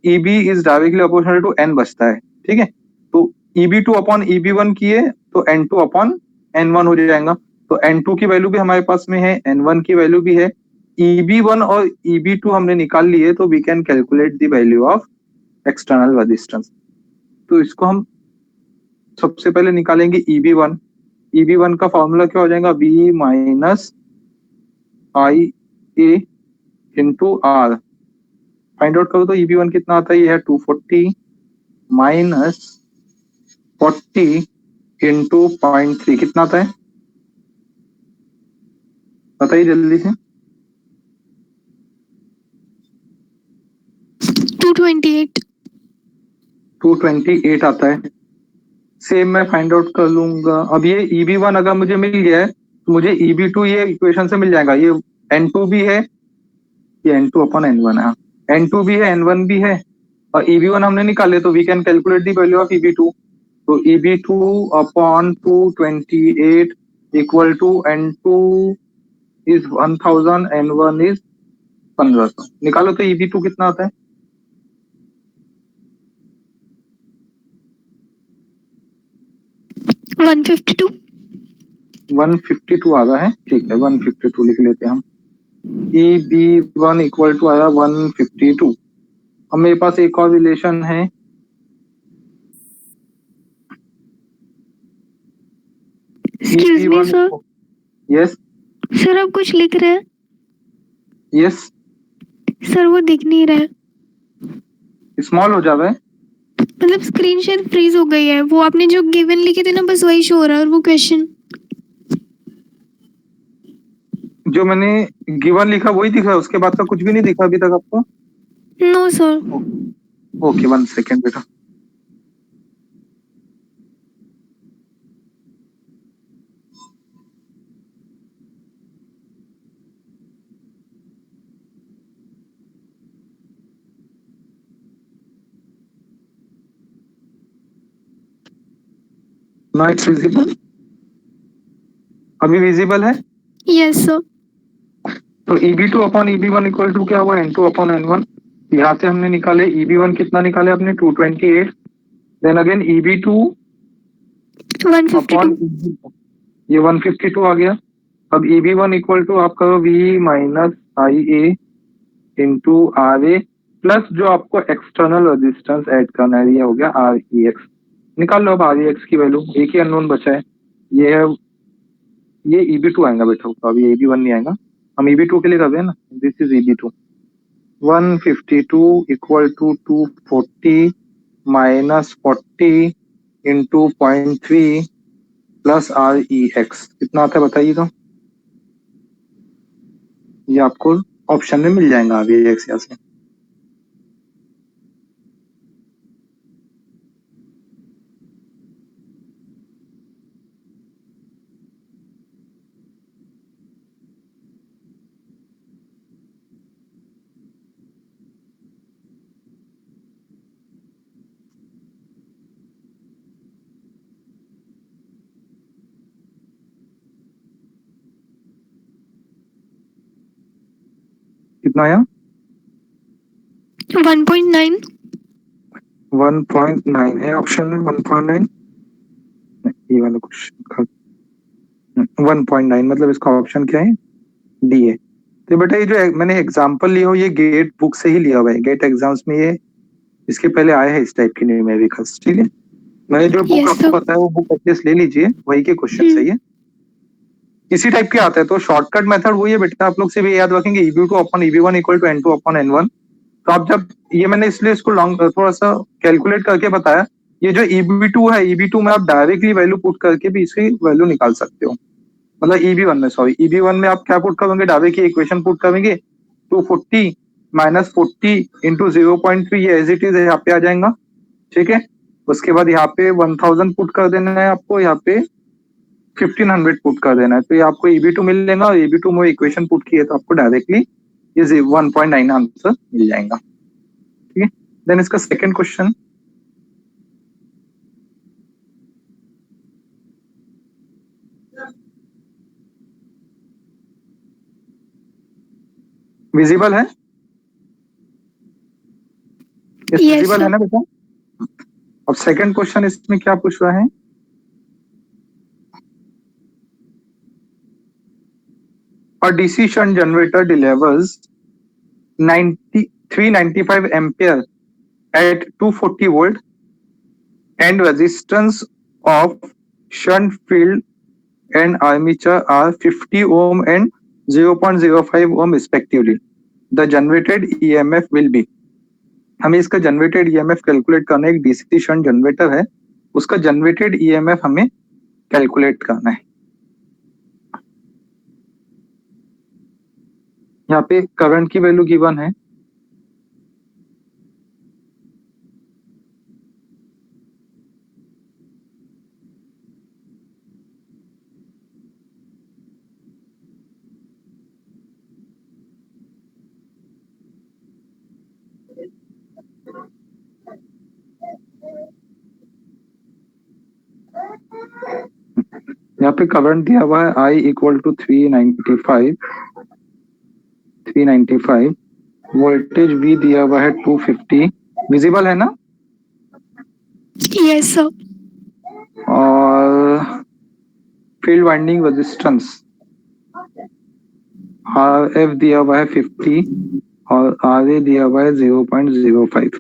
EB is directly proportional to N बचता है. ठीक है, तो EB2 अपॉन EB1 किए तो N2 अपॉन N1 हो जाएगा. तो N2 की वैल्यू भी हमारे पास में है, N1 की वैल्यू भी है. EB1 और EB2 हमने निकाल लिए तो we can calculate the value of external resistance. तो इसको हम सबसे पहले निकालेंगे EB1. EB1 का फॉर्मूला क्या हो जाएगा? V minus IA into R. Find out करो तो EB1 कितना आता है? ये है 240 माइनस 40 इंटू 0.3 कितना आता है? बताइए जल्दी से. 228. 228 आता है. सेम मैं फाइंड आउट कर लूंगा. अब ये EB1 अगर मुझे मिल गया है तो मुझे EB2 ये इक्वेशन से मिल जाएगा. ये N2 भी है, ये N2 अपॉन N1 है. N2 भी है, N1 भी है, और EB1 हमने निकाले तो we can calculate the value of EB2. तो EB2 upon 228 equal to N2 is 1000, N1 is 1500. निकालो तो EB2 कितना आता है? है 152. 152 आ रहा है. ठीक है, 152 लिख लेते हैं हम. EB1 इक्वल टू आया 152. अब मेरे पास एक और रिलेशन है. Excuse me sir. Yes sir आप कुछ लिख रहे हैं? यस. सर वो दिख नहीं रहा है. स्मॉल हो जावे. मतलब स्क्रीन शायद फ्रीज हो गई है. वो आपने जो गिवन लिखे थे ना बस वही शो हो रहा है, और वो क्वेश्चन जो मैंने गिवन लिखा वही दिख रहा है, उसके बाद का कुछ भी नहीं दिखा अभी तक आपको? No sir. ओके, 1 सेकेंड बेटा. Now it's visible. अभी विजिबल है. Yes sir. तो EB2 upon EB1 equal to क्या हुआ? N2 upon N1. यहाँ से हमने निकाले EB1 कितना निकाले आपने? 228. Then again EB2 upon 152. ये 152 आ गया. अब EB1 इक्वल टू आप करो V minus IA into RA plus जो आपको एक्सटर्नल रेजिस्टेंस ऐड करना है, ये हो गया REX. निकाल लो अब REX की वैल्यू. एक ही अननोन बचा है, ये है, ये EB2 आएगा बेटा. तो अभी EB1 नहीं आएगा. हम EB2 के लिए कर रहे हैं ना, this is EB2। 152 equal to 240 minus 40 into 0.3 plus REX कितना आता है बताइए तो। ये आपको ऑप्शन में मिल जाएगा REX यहाँ से। कितना आया? 1.9। 1.9 है ऑप्शन में। 1.9 ये वाला क्वेश्चन 1.9 मतलब इसका ऑप्शन क्या है? डी है। तो बेटा ये जो मैंने एग्जांपल लिया हो ये गेट बुक से ही लिया हुआ है, गेट एग्जाम्स में ये इसके पहले आए हैं इस टाइप के न्यूमेरिकल्स। ठीक है, मैंने जो बुक Yes, आपको sir. बताया वो बुक एटलीस्ट ले लीजिए, वही के क्वेश्चन सही है। इसी टाइप के आता है तो शॉर्टकट मेथड वही है बेटा, आप लोग सिर्फ ये याद रखेंगे EB2 upon EB1 equal to N2 upon N1। तो आप जब ये मैंने इसलिए इसको लॉन्ग थोड़ा सा कैलकुलेट करके बताया, ये जो EB2 है EB2 में आप डायरेक्टली वैल्यू पुट करके भी इसकी वैल्यू निकाल सकते हो। मतलब EB1 में, सॉरी EB1 में आप क्या पुट करोगे, डायरेक्टली इक्वेशन पुट करेंगे 240 माइनस 40 इंटू 0.3 ये एज इट इज यहाँ पे आ जाएगा। ठीक है, उसके बाद यहाँ पे 1000 पुट कर देना है आपको, यहाँ पे 1500 पुट कर देना है, तो ये आपको EB2 मिलेगा और EB2 में इक्वेशन पुट किए तो आपको डायरेक्टली ये 1.9 आंसर मिल जाएगा। ठीक है, देन इसका सेकंड क्वेश्चन, विजिबल है? Yes, विजिबल है sir. ना बेटा? अब सेकंड क्वेश्चन इसमें क्या पूछ रहा है, a DC shunt generator delivers 395 ampere at 240 volt and resistance of shunt field and armature are 50 ohm and 0.05 ohm respectively. The generated EMF will be, हमें इसका जनरेटेड EMF कैलकुलेट करना है। एक DC शंट जनरेटर है, उसका generated EMF हमें calculate करना है। यहाँ पे करंट की वैल्यू गिवन है, यहाँ पे करंट दिया हुआ है I equal to 395, voltage V दिया हुआ है 250, विजिबल है ना? Yes, sir. और फील्ड वाइंडिंग रेजिस्टेंस RF दिया हुआ है 50 और RA दिया हुआ है 0.05।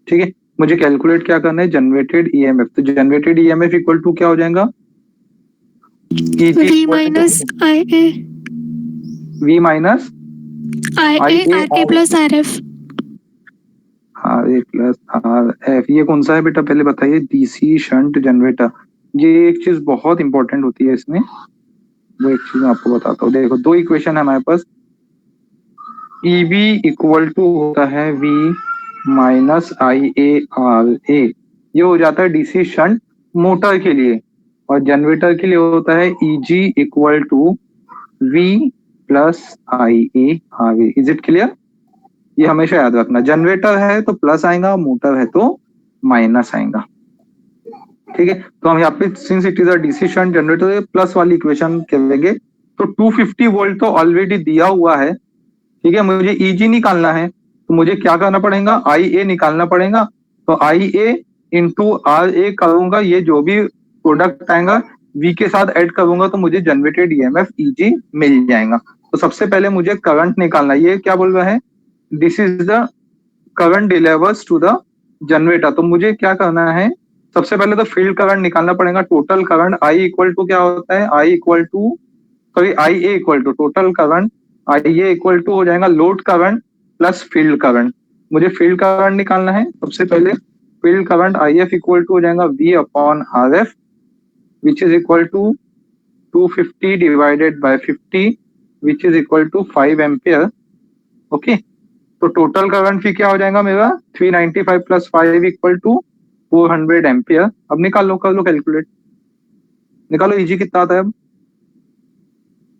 ठीक है, मुझे कैलकुलेट क्या करना है, जनरेटेड EMF। तो जनरेटेड EMF इक्वल टू क्या हो जाएगा, V minus IA. V minus IA RA plus RF. RA plus RF। ये कौन सा है बेटा पहले बताइए? DC shunt generator. ये एक चीज बहुत इंपॉर्टेंट होती है इसमें, वो एक चीज मैं आपको बताता हूँ। देखो दो इक्वेशन है हमारे पास, EB इक्वल टू होता है V माइनस IARA, ये हो जाता है DC शंट मोटर के लिए, और जनरेटर के लिए होता है EG equal to V plus IARA। Is it clear? ये हमेशा याद रखना, जनरेटर है तो प्लस आएगा, मोटर है तो माइनस आएगा। ठीक है, तो हम यहाँ पे since it is a DC shunt generator plus वाली इक्वेशन करेंगे। तो 250 वोल्ट तो ऑलरेडी दिया हुआ है। ठीक है, मुझे EG निकालना है तो मुझे क्या करना पड़ेगा, IA निकालना पड़ेगा। तो IA इंटू RA करूंगा, ये जो भी प्रोडक्ट आएगा V के साथ ऐड करूंगा तो मुझे जनरेटेड EMF EG मिल जाएगा। तो सबसे पहले मुझे करंट निकालना है। ये क्या बोल रहा है, this is the current delivers to the generator. तो मुझे क्या करना है, सबसे पहले तो फील्ड करंट निकालना पड़ेगा। Total current I equal to क्या होता है, I equal to IA equal to total current IA equal to हो जाएगा load current plus field current. मुझे फील्ड करंट निकालना है। सबसे पहले field current IF equal to हो जाएगा V upon RF which is equal to 250 divided by 50 which is equal to 5 ampere. Okay, तो टोटल करंट फिर क्या हो जाएगा मेरा 395 प्लस 5 इक्वल टू 400 एम्पियर। अब निकाल लो, कर लो कैलकुलेट, निकालो इजी कितना आता है। अब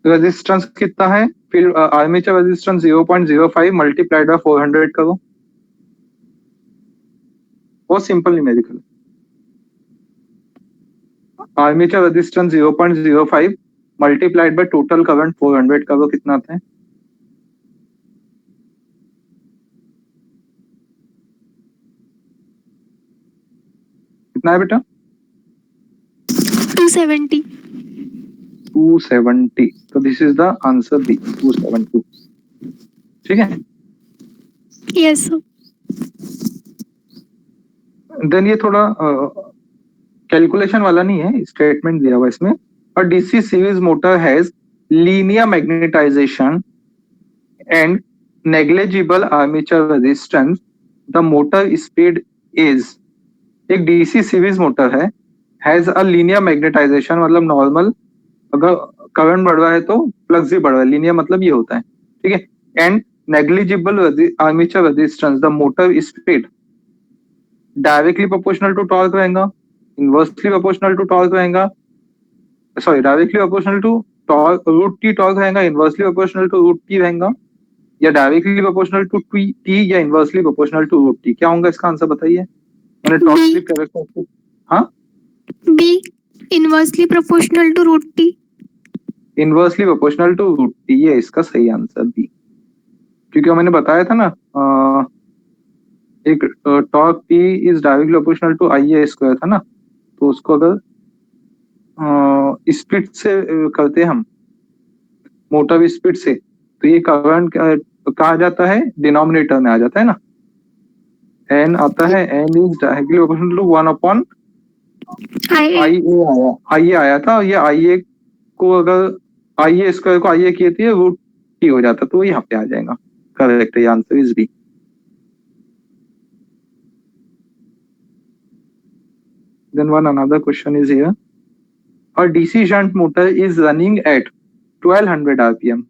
रेजिस्टेंस कितना है, फिर आर्मेचर रेजिस्टेंस 0.05 मल्टीप्लाइड बाय 400 करो। बहुत simple numerical. Armature resistance 0.05 multiplied by total current 400 करो, कितना आता है। कितना है बेटा 270। 270। तो this is the answer B, 270। ठीक है, यस सर। देन ये थोड़ा कैलकुलेशन वाला नहीं है, स्टेटमेंट दिया हुआ इसमें। और DC series motor has linear magnetization and negligible armature resistance, the motor speed is. एक डीसी सीरीज मोटर है, हैज अ लीनियर मैग्नेटाइजेशन मतलब नॉर्मल, अगर करंट बढ़ रहा है तो फ्लक्स भी बढ़ रहा है, लीनियर मतलब ये होता है। ठीक है, and negligible armature resistance, the motor speed directly proportional to torque रहेगा, इनवर्सली प्रोपोर्शनल टू टॉर्क रहेगा, sorry directly proportional to torque root T torque रहेगा, inversely proportional to root T रहेगा, या डायरेक्टली प्रोपोर्शनल टू टी या inversely proportional to root T. क्या होगा इसका answer बताइए। मैंने टॉर्क स्लिप कैरेक्टरिस्टिक, हाँ B inversely proportional to root T. Inversely proportional to root T, ये इसका सही आंसर बी। क्योंकि मैंने बताया था ना एक torque T is directly proportional to IA square था ना, तो उसको अगर स्पीड से करते हम, मोटर स्पीड से, तो ये करंट कहा जाता है डिनोमिनेटर में आ जाता है ना, एन आता है, N is directly proportional to 1 upon IA आया था। ये IA को अगर IA स्क्वायर को IA किए थे रूट टी हो जाता, तो यहाँ पे आ जाएगा। करेक्ट है, answer is B. Then one another question is here. A DC shunt motor is running at 1200 RPM.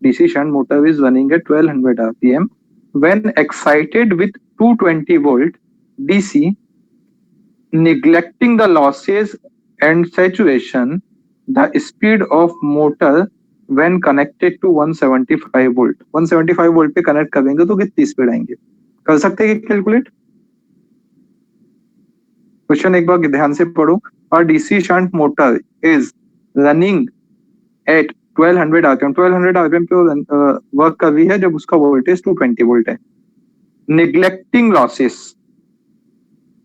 DC shunt motor is running at 1200 RPM. When excited with 220 volt DC, neglecting the losses and saturation, the speed of motor when connected to 175 volt. 175 volt पे connect करेंगे तो कितनी speed आएंगे, कर सकते हैं calculate. Question एक बार ध्यान से पढ़ो। और DC shunt motor is running at 1200 RPM, 1200 RPM पे वर्क कर रही है जब उसका वोल्टेज 220 वोल्ट है। निग्लेक्टिंग लॉसेस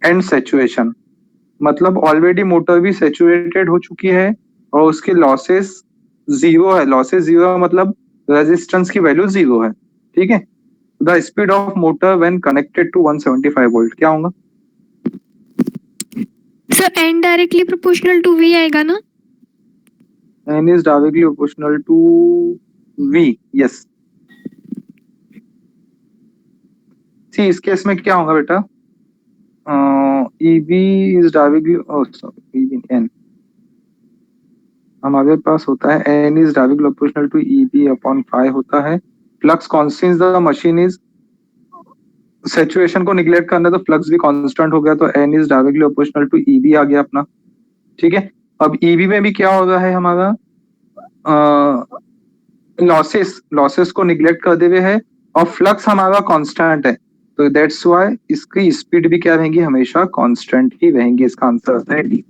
एंड सैचुरेशन मतलब ऑलरेडी मोटर भी सैचुरेटेड हो चुकी है और उसके लॉसेस जीरो है। लॉसेस जीरो मतलब रेजिस्टेंस की वैल्यू जीरो है। ठीक है, the speed of motor when connected to 175 volt क्या होगा sir? N directly proportional to V आएगा ना? N is directly proportional to V. Yes. See, इस केस में क्या होगा बेटा, EB is directly, oh sorry, EB N हमारे पास होता है N is directly proportional to EB upon 5 होता है। Flux constant the machine is, saturation को निगलेक्ट करना तो फ्लक्स भी कांस्टेंट हो गया, तो N is directly proportional to EB आ गया अपना। ठीक है, अब EB में भी क्या हो रहा है हमारा, लॉसेस को निगलेक्ट कर दे हुए है और फ्लक्स हमारा कांस्टेंट है, तो दैट्स व्हाई इसकी स्पीड भी क्या रहेंगी, हमेशा कांस्टेंट ही रहेंगी। इसका आंसर होता है डी।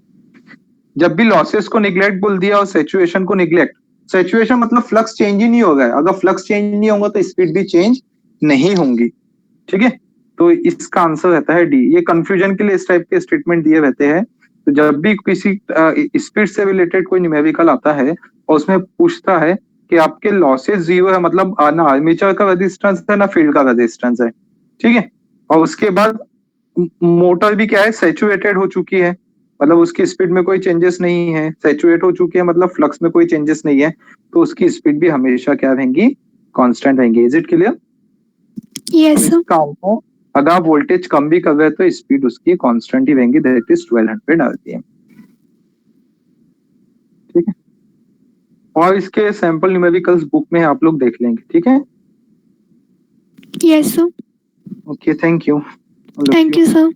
जब भी लॉसेस को निगलेक्ट बोल दिया और सैचुरेशन को निगलेक्ट, सैचुरेशन मतलब फ्लक्स चेंज ही नहीं होगा, अगर फ्लक्स चेंज नहीं होगा तो स्पीड भी चेंज नहीं होंगी। ठीक है, तो इसका आंसर रहता है डी। ये कंफ्यूजन के लिए इस टाइप के स्टेटमेंट दिए रहते हैं। तो जब भी किसी स्पीड से रिलेटेड कोई न्यूमेरिकल आता है और उसमें पूछता है कि आपके लॉसेस जीरो है, मतलब ना आर्मेचर का रेजिस्टेंस है ना फील्ड का रेजिस्टेंस है। ठीक है, और उसके बाद मोटर भी क्या है, सैचुरेटेड हो चुकी है मतलब उसकी स्पीड में कोई चेंजेस नहीं है, सैचुरेट हो चुकी है मतलब फ्लक्स में कोई चेंजेस नहीं है, तो उसकी स्पीड भी हमेशा क्या रहेंगी, कांस्टेंट रहेंगी। Is it clear? Yes sir. अगर आप वोल्टेज कम भी कर रहे हैं तो स्पीड उसकी कांस्टेंट ही रहेंगी, दैट इज 1200 आरपीएम। ठीक है, और इसके सैंपल न्यूमेरिकल्स बुक में आप लोग देख लेंगे। ठीक है, yes sir. Okay, thank you. Thank you sir.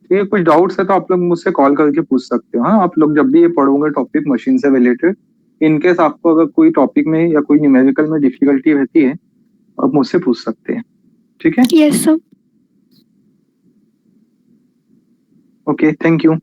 ठीक है, कुछ डाउट्स है तो आप लोग मुझसे कॉल करके पूछ सकते हो। हाँ, आप लोग जब भी ये पढ़ोगे टॉपिक मशीन से रिलेटेड, इनकेस आपको अगर कोई टॉपिक में या कोई न्यूमेरिकल में डिफिकल्टी रहती है आप मुझसे पूछ सकते हैं। ठीक है, yes sir. Okay, thank you.